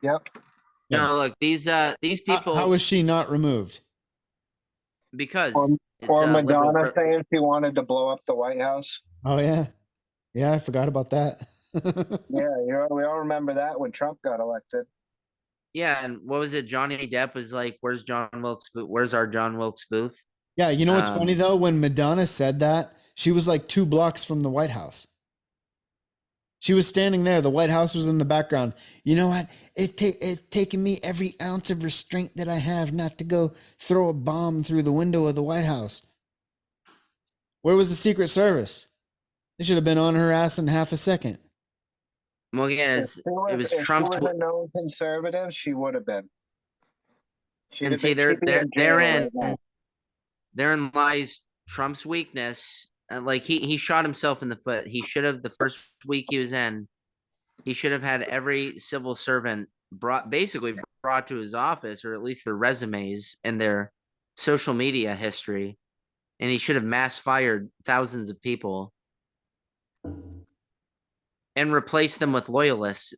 Yep. Yeah. No, look, these people, How was she not removed? because it's Or liberal. Madonna saying she wanted to blow up the White House. Oh yeah. Yeah, I forgot about that. Yeah, we all remember that when Trump got elected. Yeah, and what was it? Johnny Depp was like, "Where's John Wilkes Booth? Where's our John Wilkes Booth?" Yeah, you know what's funny Um, though? When Madonna said that, she was like 2 blocks from the White House. She was standing there. The White House was in the background. You know what? It's taken me every ounce of restraint that I have not to go throw a bomb through the window of the White House. Where was the Secret Service? They should have been on her ass in half a second. Well, again, it was If she Trump's. was a known conservative, she would have been. And see, she'd be in jail right now. therein lies Trump's weakness. Like, he shot himself in the foot. He should have, the first week he was in, he should have had every civil servant brought to his office, or at least their resumes and their social media history, and he should have mass fired thousands of people. and replace them with loyalists,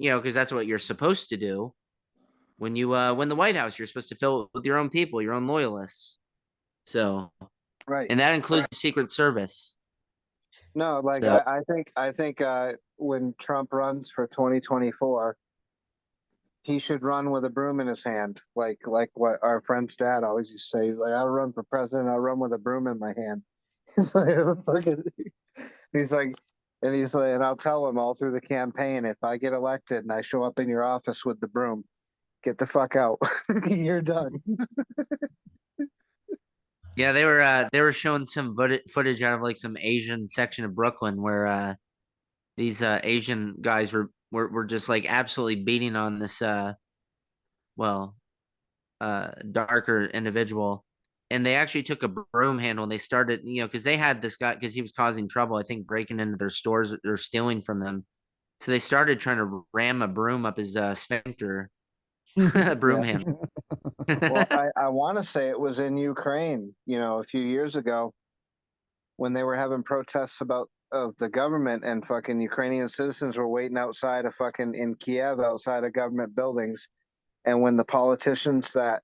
because that's what you're supposed to do. When you win the White House, you're supposed to fill it with your own people, your own loyalists. So, Right. and that includes the Secret Service. No, like So, I think when Trump runs for 2024, he should run with a broom in his hand, like what our friend's dad always used to say. Like, I'll run for president, I'll run with a broom in my hand. He's like, he's like, and I'll tell him all through the campaign, if I get elected and I show up in your office with the broom, get the fuck out. You're done. yeah, they were showing some footage out of like some Asian section of Brooklyn where these Asian guys were just like absolutely beating on this darker individual, and they actually took a broom handle and they started, because they had this guy because he was causing trouble, I think, breaking into their stores or stealing from them. So they started trying to ram a broom up his sphincter, a broom handle. Well, I want to say it was in Ukraine, a few years ago when they were having protests about of the government, and fucking Ukrainian citizens were waiting outside of fucking in Kiev outside of government buildings. And when the politicians that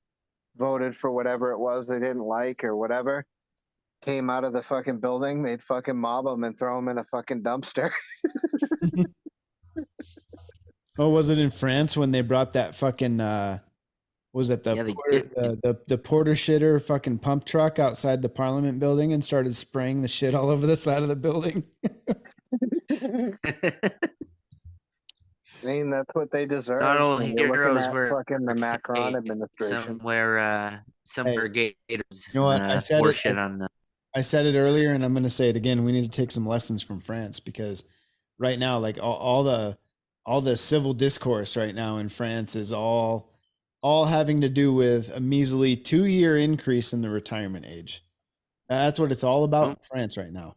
voted for whatever it was they didn't like or whatever came out of the fucking building, they'd fucking mob them and throw them in a fucking dumpster. Oh, was it in France when they brought that fucking was it the Yeah, the porter shitter fucking pump truck outside the Parliament building and started spraying the shit all over the side of the building? I mean, that's what they deserve. Not all when you're looking heroes at were fucking the Macron administration. Somewhere gators. You know what? I said horseshit it. on the. I said it earlier, and I'm going to say it again. We need to take some lessons from France, because right now, like all the civil discourse right now in France is all having to do with a measly 2-year increase in the retirement age. That's what it's all about in France right now.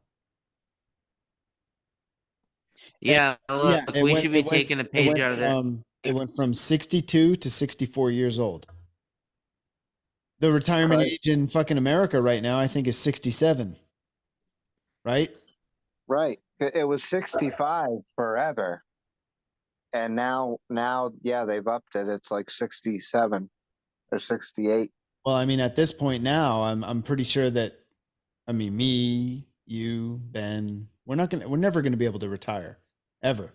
Yeah, look, we should be taking a page out of there. It went from 62 to 64 years old. The retirement age in fucking America right now, I think, is 67. Right? Right. It was 65 forever. And now, yeah, they've upped it. It's like 67 or 68. Well, I mean, at this point now, I'm pretty sure that, I mean, me, you, Ben, we're never gonna be able to retire, ever.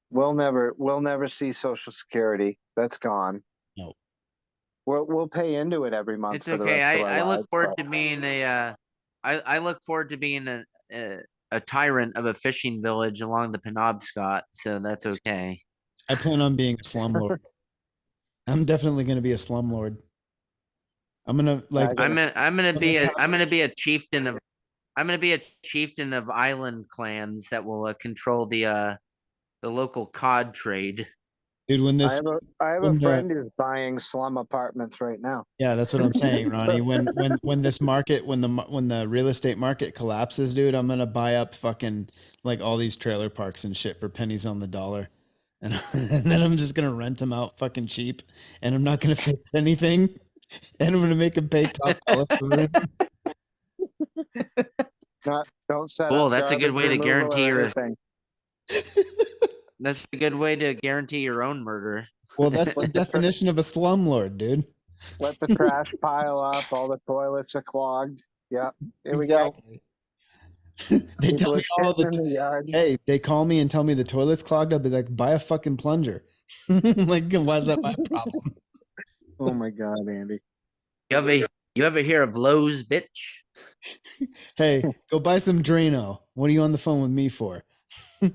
We'll never see Social Security. That's gone. No. We'll pay into it every month. It's for the okay. rest of our I look lives, forward but- to being I look forward to being a tyrant of a fishing village along the Penobscot, so that's okay. I plan on being a slumlord. I'm definitely gonna be a slumlord. I'm gonna be a chieftain of island clans that will control the local cod trade. dude. When this, I have a friend who's buying slum apartments right now. yeah, that's what I'm saying, Ronnie. When this market, when the real estate market collapses, dude, I'm gonna buy up fucking like all these trailer parks and shit for pennies on the dollar, and, and then I'm just gonna rent them out fucking cheap, and I'm not gonna fix anything, and I'm gonna make them pay top dollar for rent. Don't set Cool, up that's a good garbage way to removal or guarantee your. anything. That's a good way to guarantee your own murder. Well, that's the definition of a slumlord, dude. Let the trash pile up. All the toilets are clogged. Yeah, here we go. They tell me all in the yard. hey, they call me and tell me the toilet's clogged. I'll be like, buy a fucking plunger. Like, why is that my problem? Oh my God, Andy. You ever hear of Lowe's, bitch? Hey, go buy some Drano. What are you on the phone with me for? Oh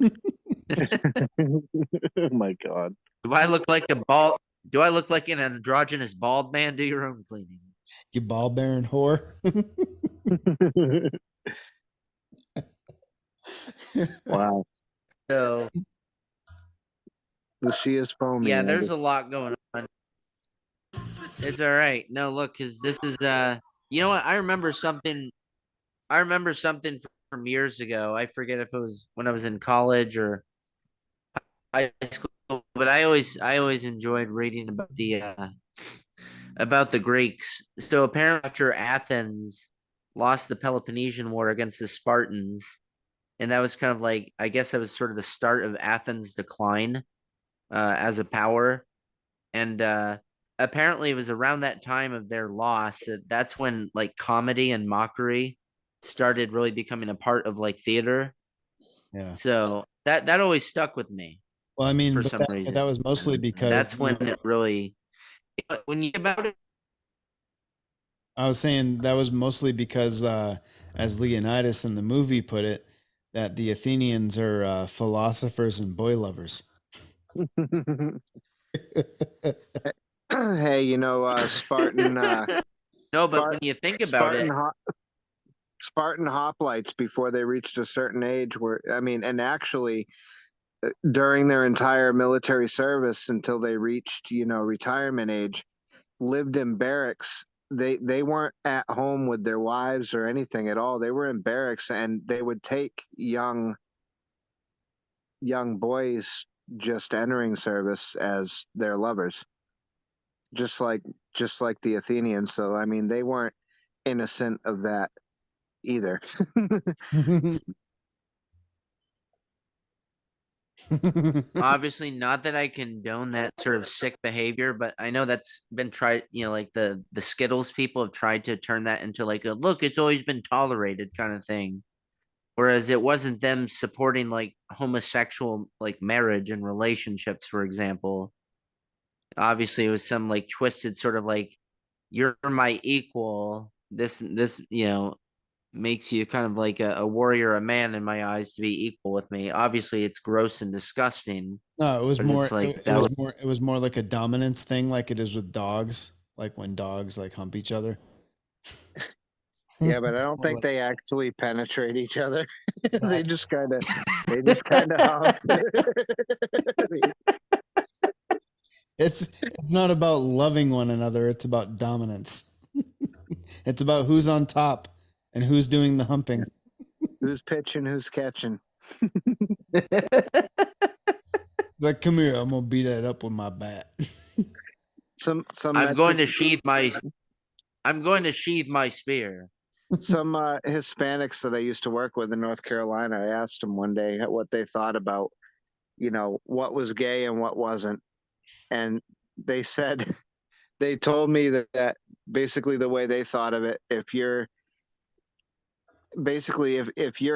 my God. Do I look like an androgynous bald man? Do your own cleaning. You ball bearing whore. Wow. So She is foamy. yeah, there's Andy. a lot going on. It's all right. No, look, because this is you know what? I remember something from years ago. I forget if it was when I was in college or high school, but I always enjoyed reading about the Greeks. So apparently after Athens lost the Peloponnesian War against the Spartans, and that was kind of like, I guess that was sort of the start of Athens' decline as a power. And apparently it was around that time of their loss that's when like comedy and mockery started really becoming a part of like theater. Yeah. So that always stuck with me Well, I mean, for but some but reason. that was mostly And because that's when it really, when you think about it. I was saying that was mostly because, as Leonidas in the movie put it, that the Athenians are philosophers and boy lovers. Hey, Spartan, No, but when you think about it, Spartan hoplites before they reached a certain age and actually during their entire military service until they reached, retirement age, lived in barracks. They weren't at home with their wives or anything at all. They were in barracks, and they would take young boys just entering service as their lovers, just like the Athenians. So I mean, they weren't innocent of that either. obviously not that I condone that sort of sick behavior, but I know that's been tried, like the Skittles people have tried to turn that into like a look, it's always been tolerated kind of thing. Whereas it wasn't them supporting like homosexual like marriage and relationships, for example. Obviously it was some like twisted sort of like you're my equal. This makes you kind of like a warrior, a man in my eyes to be equal with me. Obviously it's gross and disgusting. No, it was But more. it's like It that was was more. It was more like a dominance thing, like it is with dogs. Like when dogs like hump each other. Yeah, but I don't think they actually penetrate each other. they just kind of hump. It's not about loving one another. It's about dominance. It's about who's on top and who's doing the humping. Who's pitching, who's catching. Like, come here, I'm gonna beat that up with my bat. Some I'm going to sheathe my spear. some Hispanics that I used to work with in North Carolina, I asked them one day what they thought about, what was gay and what wasn't. And they said, they told me that basically the way they thought of it, if you're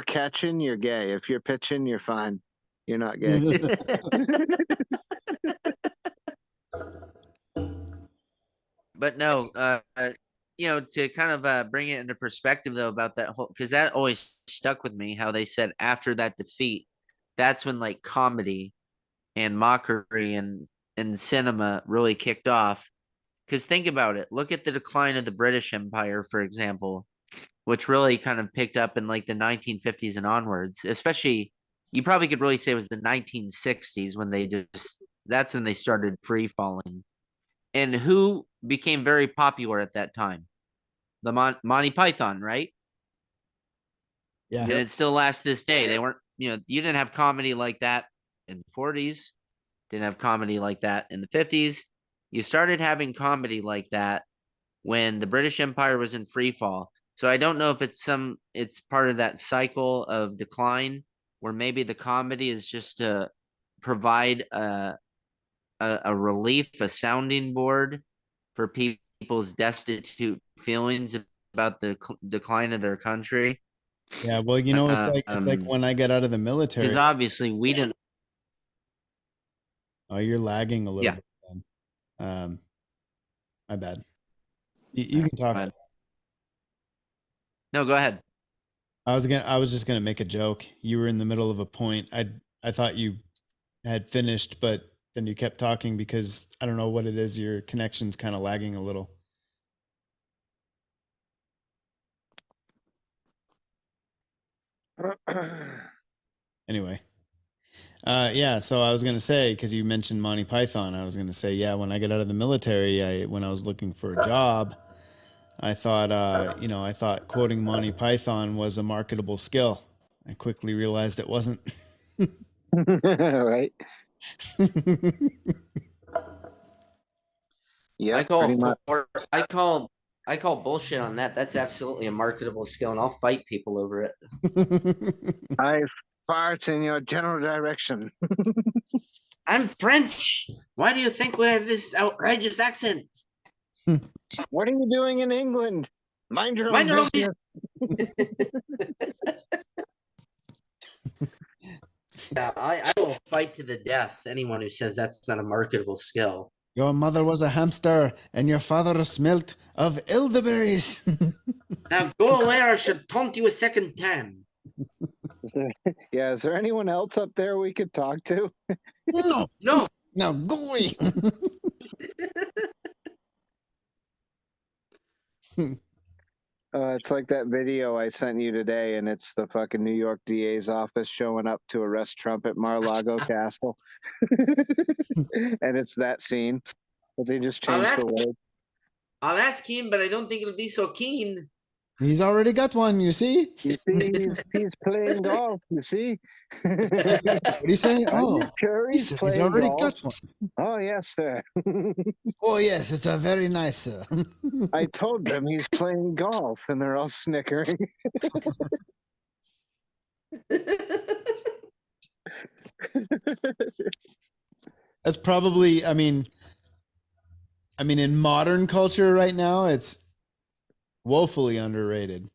catching, you're gay. If you're pitching, you're fine. You're not gay. But no, to kind of bring it into perspective though about that whole, because that always stuck with me how they said after that defeat, that's when like comedy and mockery and cinema really kicked off. Because think about it, look at the decline of the British Empire, for example, which really kind of picked up in like the 1950s and onwards. Especially, you probably could really say it was the 1960s when that's when they started free falling. And who became very popular at that time? The Monty Python, right? Yeah. And it still lasts this day. They weren't, you didn't have comedy like that in the 40s, didn't have comedy like that in the 50s. You started having comedy like that when the British Empire was in free fall. So I don't know if it's part of that cycle of decline where maybe the comedy is just to provide a relief, a sounding board for people's destitute feelings about the decline of their country. Yeah, well, it's like when I got out of the military. Because obviously we didn't. Oh, you're lagging a little Yeah. bit. Then. My bad. You can talk. No, go ahead. I was just gonna make a joke. You were in the middle of a point. I thought you had finished, but then you kept talking because I don't know what it is. Your connection's kind of lagging a little. Anyway. Yeah, so I was gonna say, because you mentioned Monty Python, I was gonna say, yeah, when I got out of the military, when I was looking for a job, I thought, I thought quoting Monty Python was a marketable skill. I quickly realized it wasn't. Right. Yeah. I call I call bullshit on that. That's absolutely a marketable skill, and I'll fight people over it. I fart in your general direction. I'm French. Why do you think we have this outrageous accent? What are you doing in England? Mind your Mind your own own business. Yeah, I will fight to the death anyone who says that's not a marketable skill. Your mother was a hamster, and your father smelt of elderberries. Now go away, or I should taunt you a second time. Is there anyone else up there we could talk to? No, No. now go away. It's like that video I sent you today, and it's the fucking New York DA's office showing up to arrest Trump at Mar-a-Lago Castle. And it's that scene. But they just changed the word. I'll ask him, but I don't think it'll be so keen. He's already got one, you see? You see, he's playing golf, you see? What do you say? Are Oh, you sure he he's said playing he's already golf? got one. Oh, yes, sir. Oh, yes, it's a very nice, sir. I told them he's playing golf, and they're all snickering. That's probably, I mean, in modern culture right now, it's woefully underrated,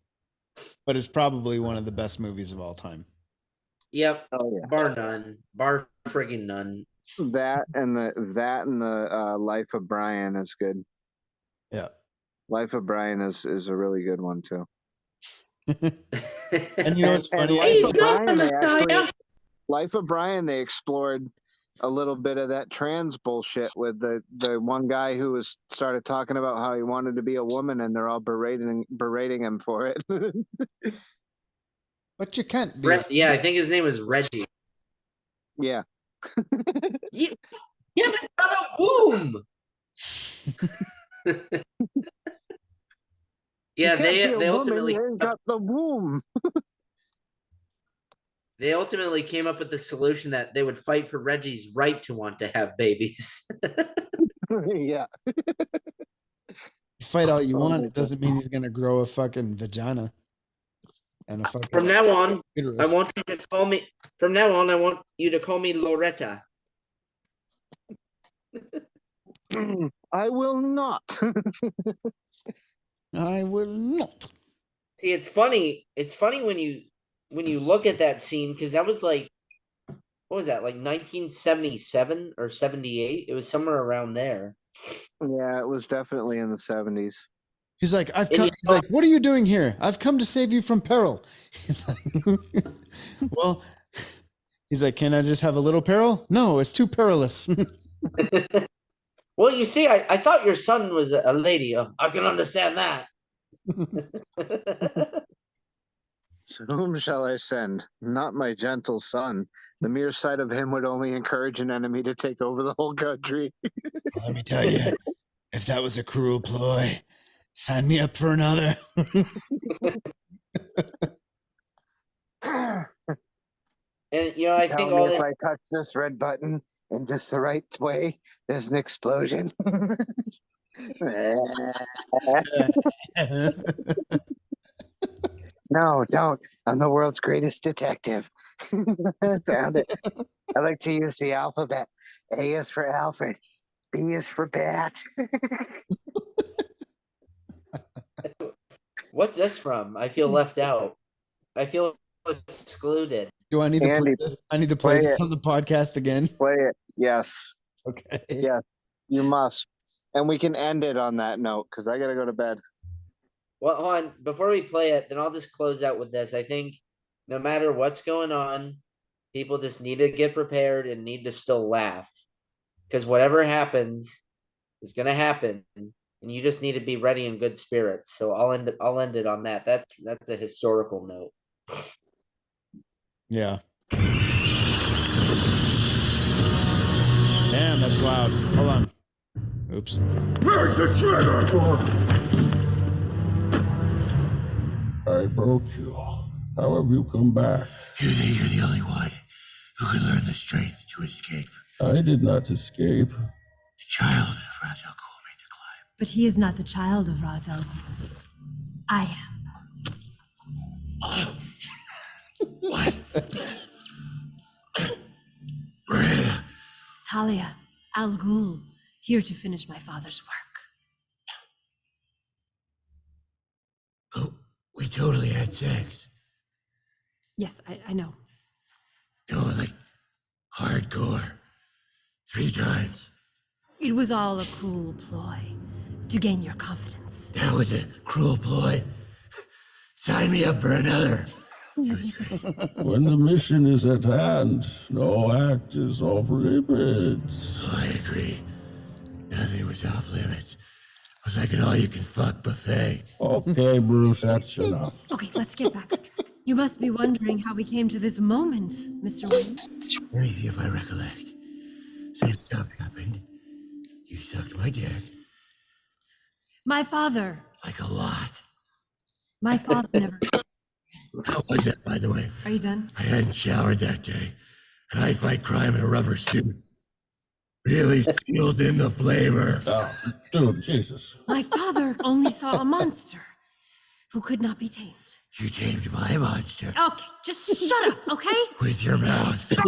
but it's probably one of the best movies of all time. Yep. Oh, yeah. Bar none. Bar friggin' none. That and the Life of Brian is good. Yeah. Life of Brian is a really good one too. And you know what's And funny? Life of Brian, Life of Brian, they explored a little bit of that trans bullshit with the one guy who started talking about how he wanted to be a woman, and they're all berating him for it. But you can't be. Yeah, I think his name was Reggie. Yeah. You haven't got a womb. Yeah, they ultimately got the womb. They ultimately came up with the solution that they would fight for Reggie's right to want to have babies. Yeah. You fight all you Oh want, my it doesn't mean he's gonna grow a fucking vagina. And a fucking From now on, uterus. I want you to call me. From now on, I want you to call me Loretta. I will not. I will not. See, it's funny. It's funny when you look at that scene, because that was like, what was that, like 1977 or 78? It was somewhere around there. Yeah, it was definitely in the 70s. He's like, And he's like, what are you doing here? I've come to save you from peril. He's like, well, he's like, can I just have a little peril? No, it's too perilous. Well, you see, I thought your son was a lady. I can understand that. So whom shall I send? Not my gentle son. The mere sight of him would only encourage an enemy to take over the whole country. Let me tell you, if that was a cruel ploy, sign me up for another. And I Tell think me all if this. I touch this red button in just the right way, there's an explosion. No, don't. I'm the world's greatest detective. Found it. I like to use the alphabet. A is for Alfred. B is for Bat. What's this from? I feel left out. I feel excluded. Do I need to Andy, play this? I need to play play this it. on the podcast again. Play it. Yes. Okay. Yeah, you must. And we can end it on that note because I got to go to bed. Well, hold on. Before we play it, then I'll just close out with this. I think no matter what's going on, people just need to get prepared and need to still laugh. Because whatever happens is going to happen. And you just need to be ready in good spirits. So I'll end it on that. That's a historical note. Yeah. Damn, that's loud. Hold on. Oops. Break the trigger! I broke you. How have you come back? You think you're the only one who can learn the strength to escape. I did not escape. The child Ra's al Ghul made to climb. But he is not the child of Ra's al Ghul. I am. What? Miranda. Talia, Al Ghul, here to finish my father's work. Oh, we totally had sex. Yes, I know. No, like hardcore. 3 times. It was all a cruel ploy to gain your confidence. That was a cruel ploy. Sign me up for another. It was great. When the mission is at hand, no act is off limits. Oh, I agree. Nothing was off limits. It was like an all-you-can-fuck buffet. Okay, Bruce, that's enough. Okay, let's get back on track. You must be wondering how we came to this moment, Mr. Wayne. Let me see if I recollect. Some stuff happened. You sucked my dick. My father. Like a lot. My father never. How was that, by the way? Are you done? I hadn't showered that day, and I fight crime in a rubber suit. Really seals in the flavor. Oh, dude, Jesus. My father only saw a monster who could not be tamed. You tamed my monster Okay, just shut up, okay? with your mouth in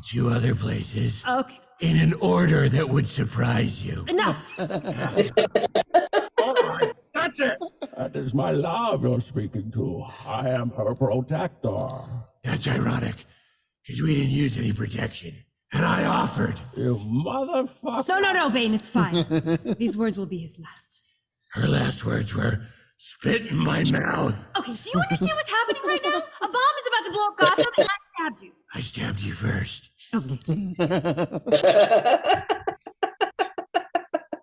2 other places Okay, in an order that would surprise you. enough. That's it. That is my love you're speaking to. I am her protector. That's ironic, because we didn't use any protection, and I offered. You motherfucker. No, Bane, it's fine. These words will be his last. Her last words were, "Spit in my mouth." Okay, do you understand what's happening right now? A bomb is about to blow up Gotham, and I stabbed you. I stabbed you first.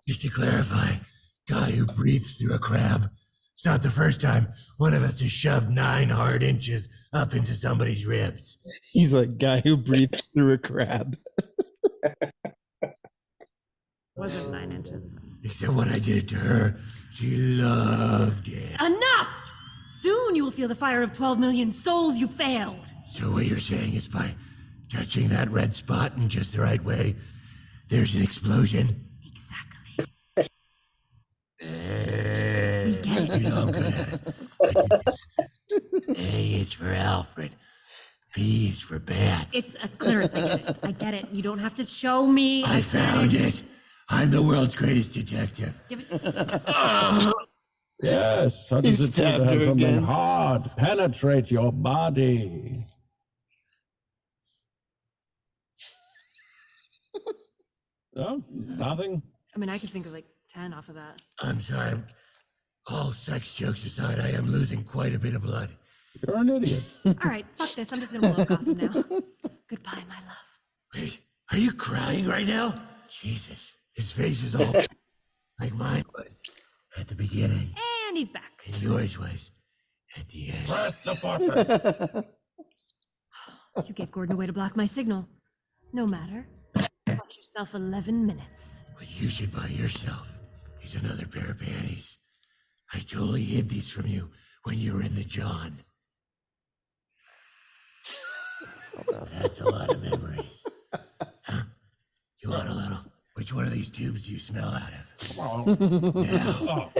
Just to clarify, guy who breathes through a crab. It's not the first time one of us has shoved 9 hard inches up into somebody's ribs. He's like guy who breathes through a crab. Wasn't 9 inches. Except when I did it to her, she loved it. Enough! Soon you will feel the fire of 12 million souls you failed. So what you're saying is by touching that red spot in just the right way, there's an explosion? Exactly. We get it. You know I'm good at it. A is for Alfred. B is for bats. It's a clitoris, I get it. You don't have to show me. I found it. I'm the world's greatest detective. Give it. Yes, how He does it feel stabbed to have her something again. hard penetrate your body? No, nothing. I mean, I could think of like 10 off of that. I'm sorry. All sex jokes aside, I am losing quite a bit of blood. You're an idiot. All right, fuck this. I'm just gonna blow up Gotham now. Goodbye, my love. Wait, are you crying right now? Jesus, his face is all like mine was at the beginning, And he's back. and yours was at the end. Press the button. You gave Gordon a way to block my signal. No matter. Watch yourself 11 minutes. What you should buy yourself is another pair of panties. I totally hid these from you when you were in the John. That's a lot of memories. Huh? You want a little? Which one of these tubes do you smell out of? Now.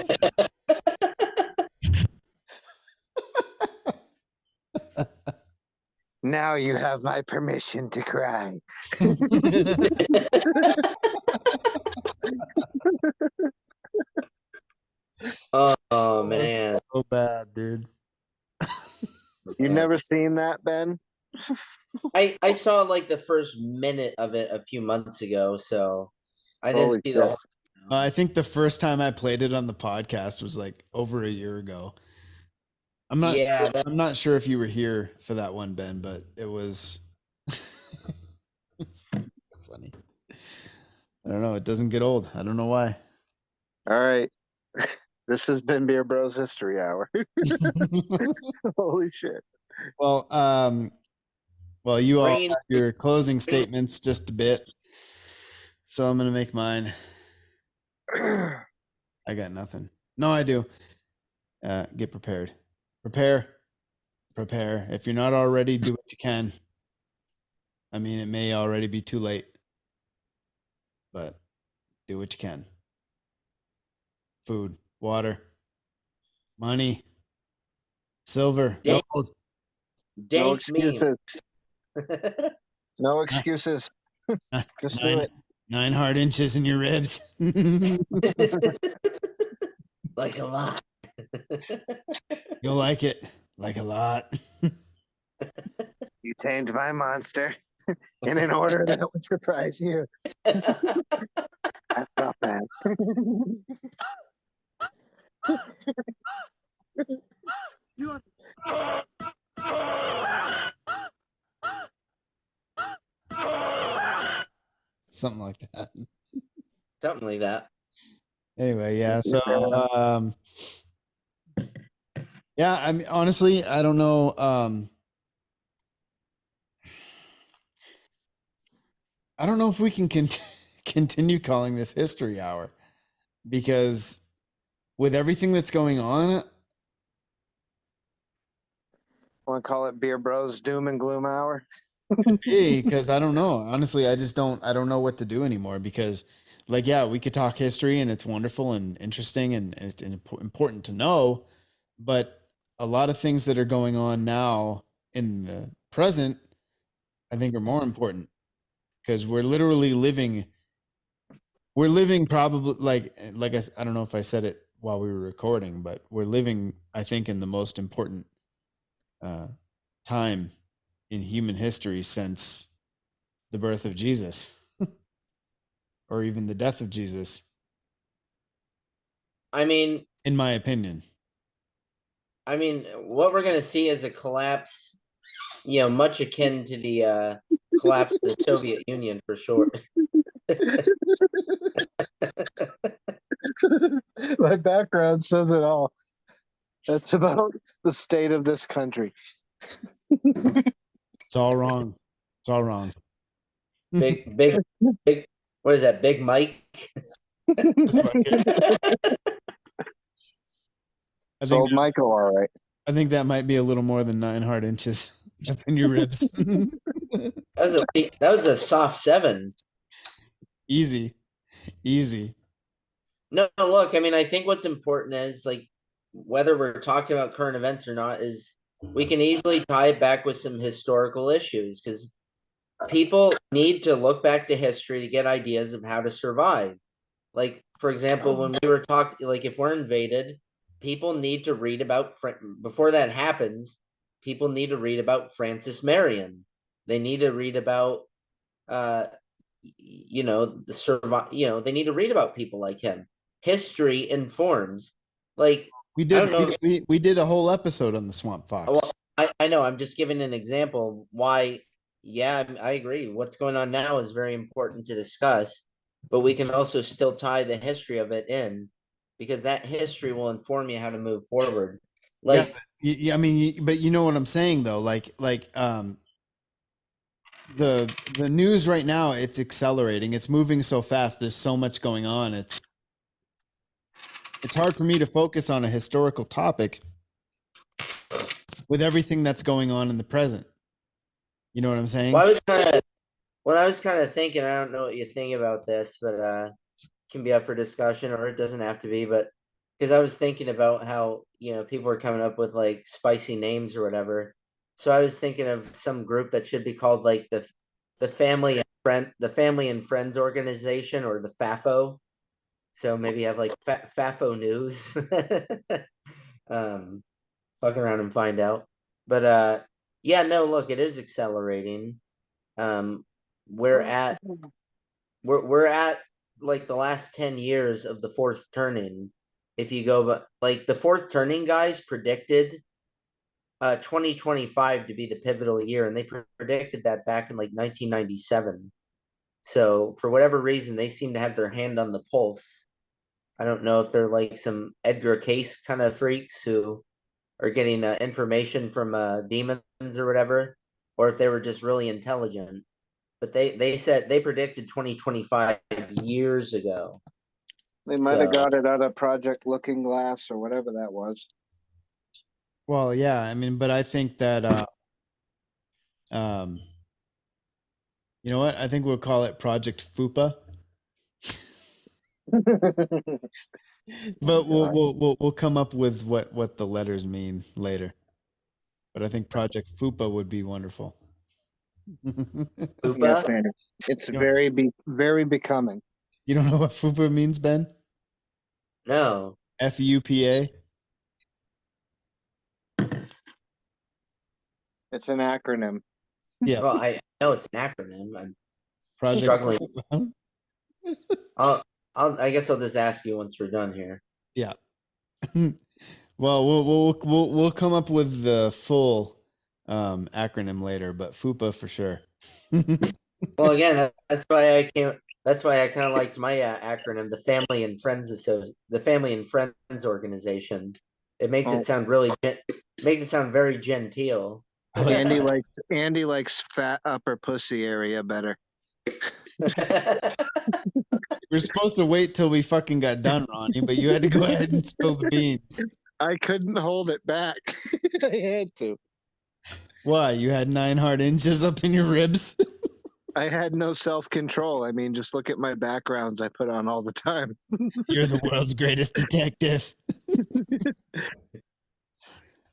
Now you have my permission to cry. Oh man. So bad, dude. You've never seen that, Ben? I saw like the first minute of it a few months ago, so I Holy didn't see shit. the whole. I think the first time I played it on the podcast was like over a year ago. I'm not. Yeah, that- I'm not sure if you were here for that one, Ben, but it was it's funny. I don't know. It doesn't get old. I don't know why. All right. This has been Beer Bros History Hour. Holy shit. Well, you all Rain- have your closing statements just a bit, so I'm gonna make mine. I got nothing. No, I do. Get prepared. Prepare. If you're not already, do what you can. I mean, it may already be too late, but do what you can. food, water, money, silver, Dank, gold. No dank meme. excuses. No excuses. Just do it. 9 hard inches in your ribs. Like a lot. You'll like it like a lot. You tamed my monster in an order that would surprise you. That's not bad. Something like that. Something like that. Anyway, yeah. So, yeah. I mean, honestly, I don't know. I don't know if we can continue calling this History Hour because with everything that's going on, Want to call it Beer Bros Doom and Gloom Hour? because I don't know. Honestly, I don't know what to do anymore because, like, yeah, we could talk history and it's wonderful and interesting and it's important to know, but a lot of things that are going on now in the present, I think, are more important because we're literally living. We're living probably like I don't know if I said it while we were recording, but we're living, I think, in the most important time in human history since the birth of Jesus or even the death of Jesus, I mean, in my opinion. what we're gonna see is a collapse, much akin to the collapse of the Soviet Union for sure. My background says it all. That's about the state of this country. It's all wrong. It's all wrong. Big. What is that? Big Mike. Sold Michael all right. I think that might be a little more than 9 hard inches up in your ribs. That was a soft 7. Easy. No, look, I think what's important is like whether we're talking about current events or not is we can easily tie it back with some historical issues because people need to look back to history to get ideas of how to survive. Like, for example, when we were talking, like if we're invaded, people need to read about before that happens. People need to read about Francis Marion. They need to read about the survive. They need to read about people like him. History informs. Like We I did don't know. we did a whole episode on the Swamp Fox. Well, I know. I'm just giving an example why. Yeah, I agree. What's going on now is very important to discuss, but we can also still tie the history of it in because that history will inform you how to move forward. Like, yeah, I mean, but you know what I'm saying though, the news right now, it's accelerating. It's moving so fast. There's so much going on. It's hard for me to focus on a historical topic with everything that's going on in the present. You know what I'm saying? well, I was kind of thinking, I don't know what you think about this, but can be up for discussion or it doesn't have to be, but because I was thinking about how, people are coming up with like spicy names or whatever. So I was thinking of some group that should be called like the Family and Friends organization or the FAFO. So maybe have like FAFO news. Fuck around and find out. But yeah, no, look, it is accelerating. We're at like the last 10 years of the fourth turning. If you go, but like the fourth turning guys predicted 2025 to be the pivotal year, and they predicted that back in like 1997. So for whatever reason, they seem to have their hand on the pulse. I don't know if they're like some Edgar Case kind of freaks who are getting information from demons or whatever, or if they were just really intelligent. But they said they predicted 2025 years ago. They might have got it out of Project Looking Glass or whatever that was. Well, yeah, I mean, but I think that you know what? I think we'll call it Project FUPA. But we'll come up with what the letters mean later. But I think Project Fupa would be wonderful. Yes, Fupa? man. It's Yeah. very becoming. You don't know what Fupa means, Ben? No. FUPA. It's an acronym. Yeah. Well, I know it's an acronym. I'm Project struggling. Fupa. I guess I'll just ask you once we're done here. Yeah. Well, we'll come up with the full acronym later, but FUPA for sure. Well, again, that's why I came. That's why I kind of liked my acronym, the Family and Friends Organization. It makes Oh. it sound really makes it sound very genteel. I like Andy likes fat upper pussy area better. We're supposed to wait till we fucking got done, Ronnie, but you had to go ahead and spill the beans. I couldn't hold it back. I had to. Why? You had 9 hard inches up in your ribs? I had no self-control. I mean, just look at my backgrounds I put on all the time. You're the world's greatest detective.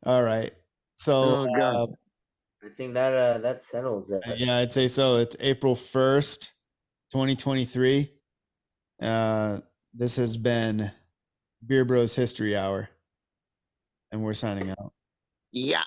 All right. So, Oh, God. I think that settles it. yeah, I'd say so. It's April 1st, 2023. This has been Beer Bros History Hour, and we're signing out. Yeah.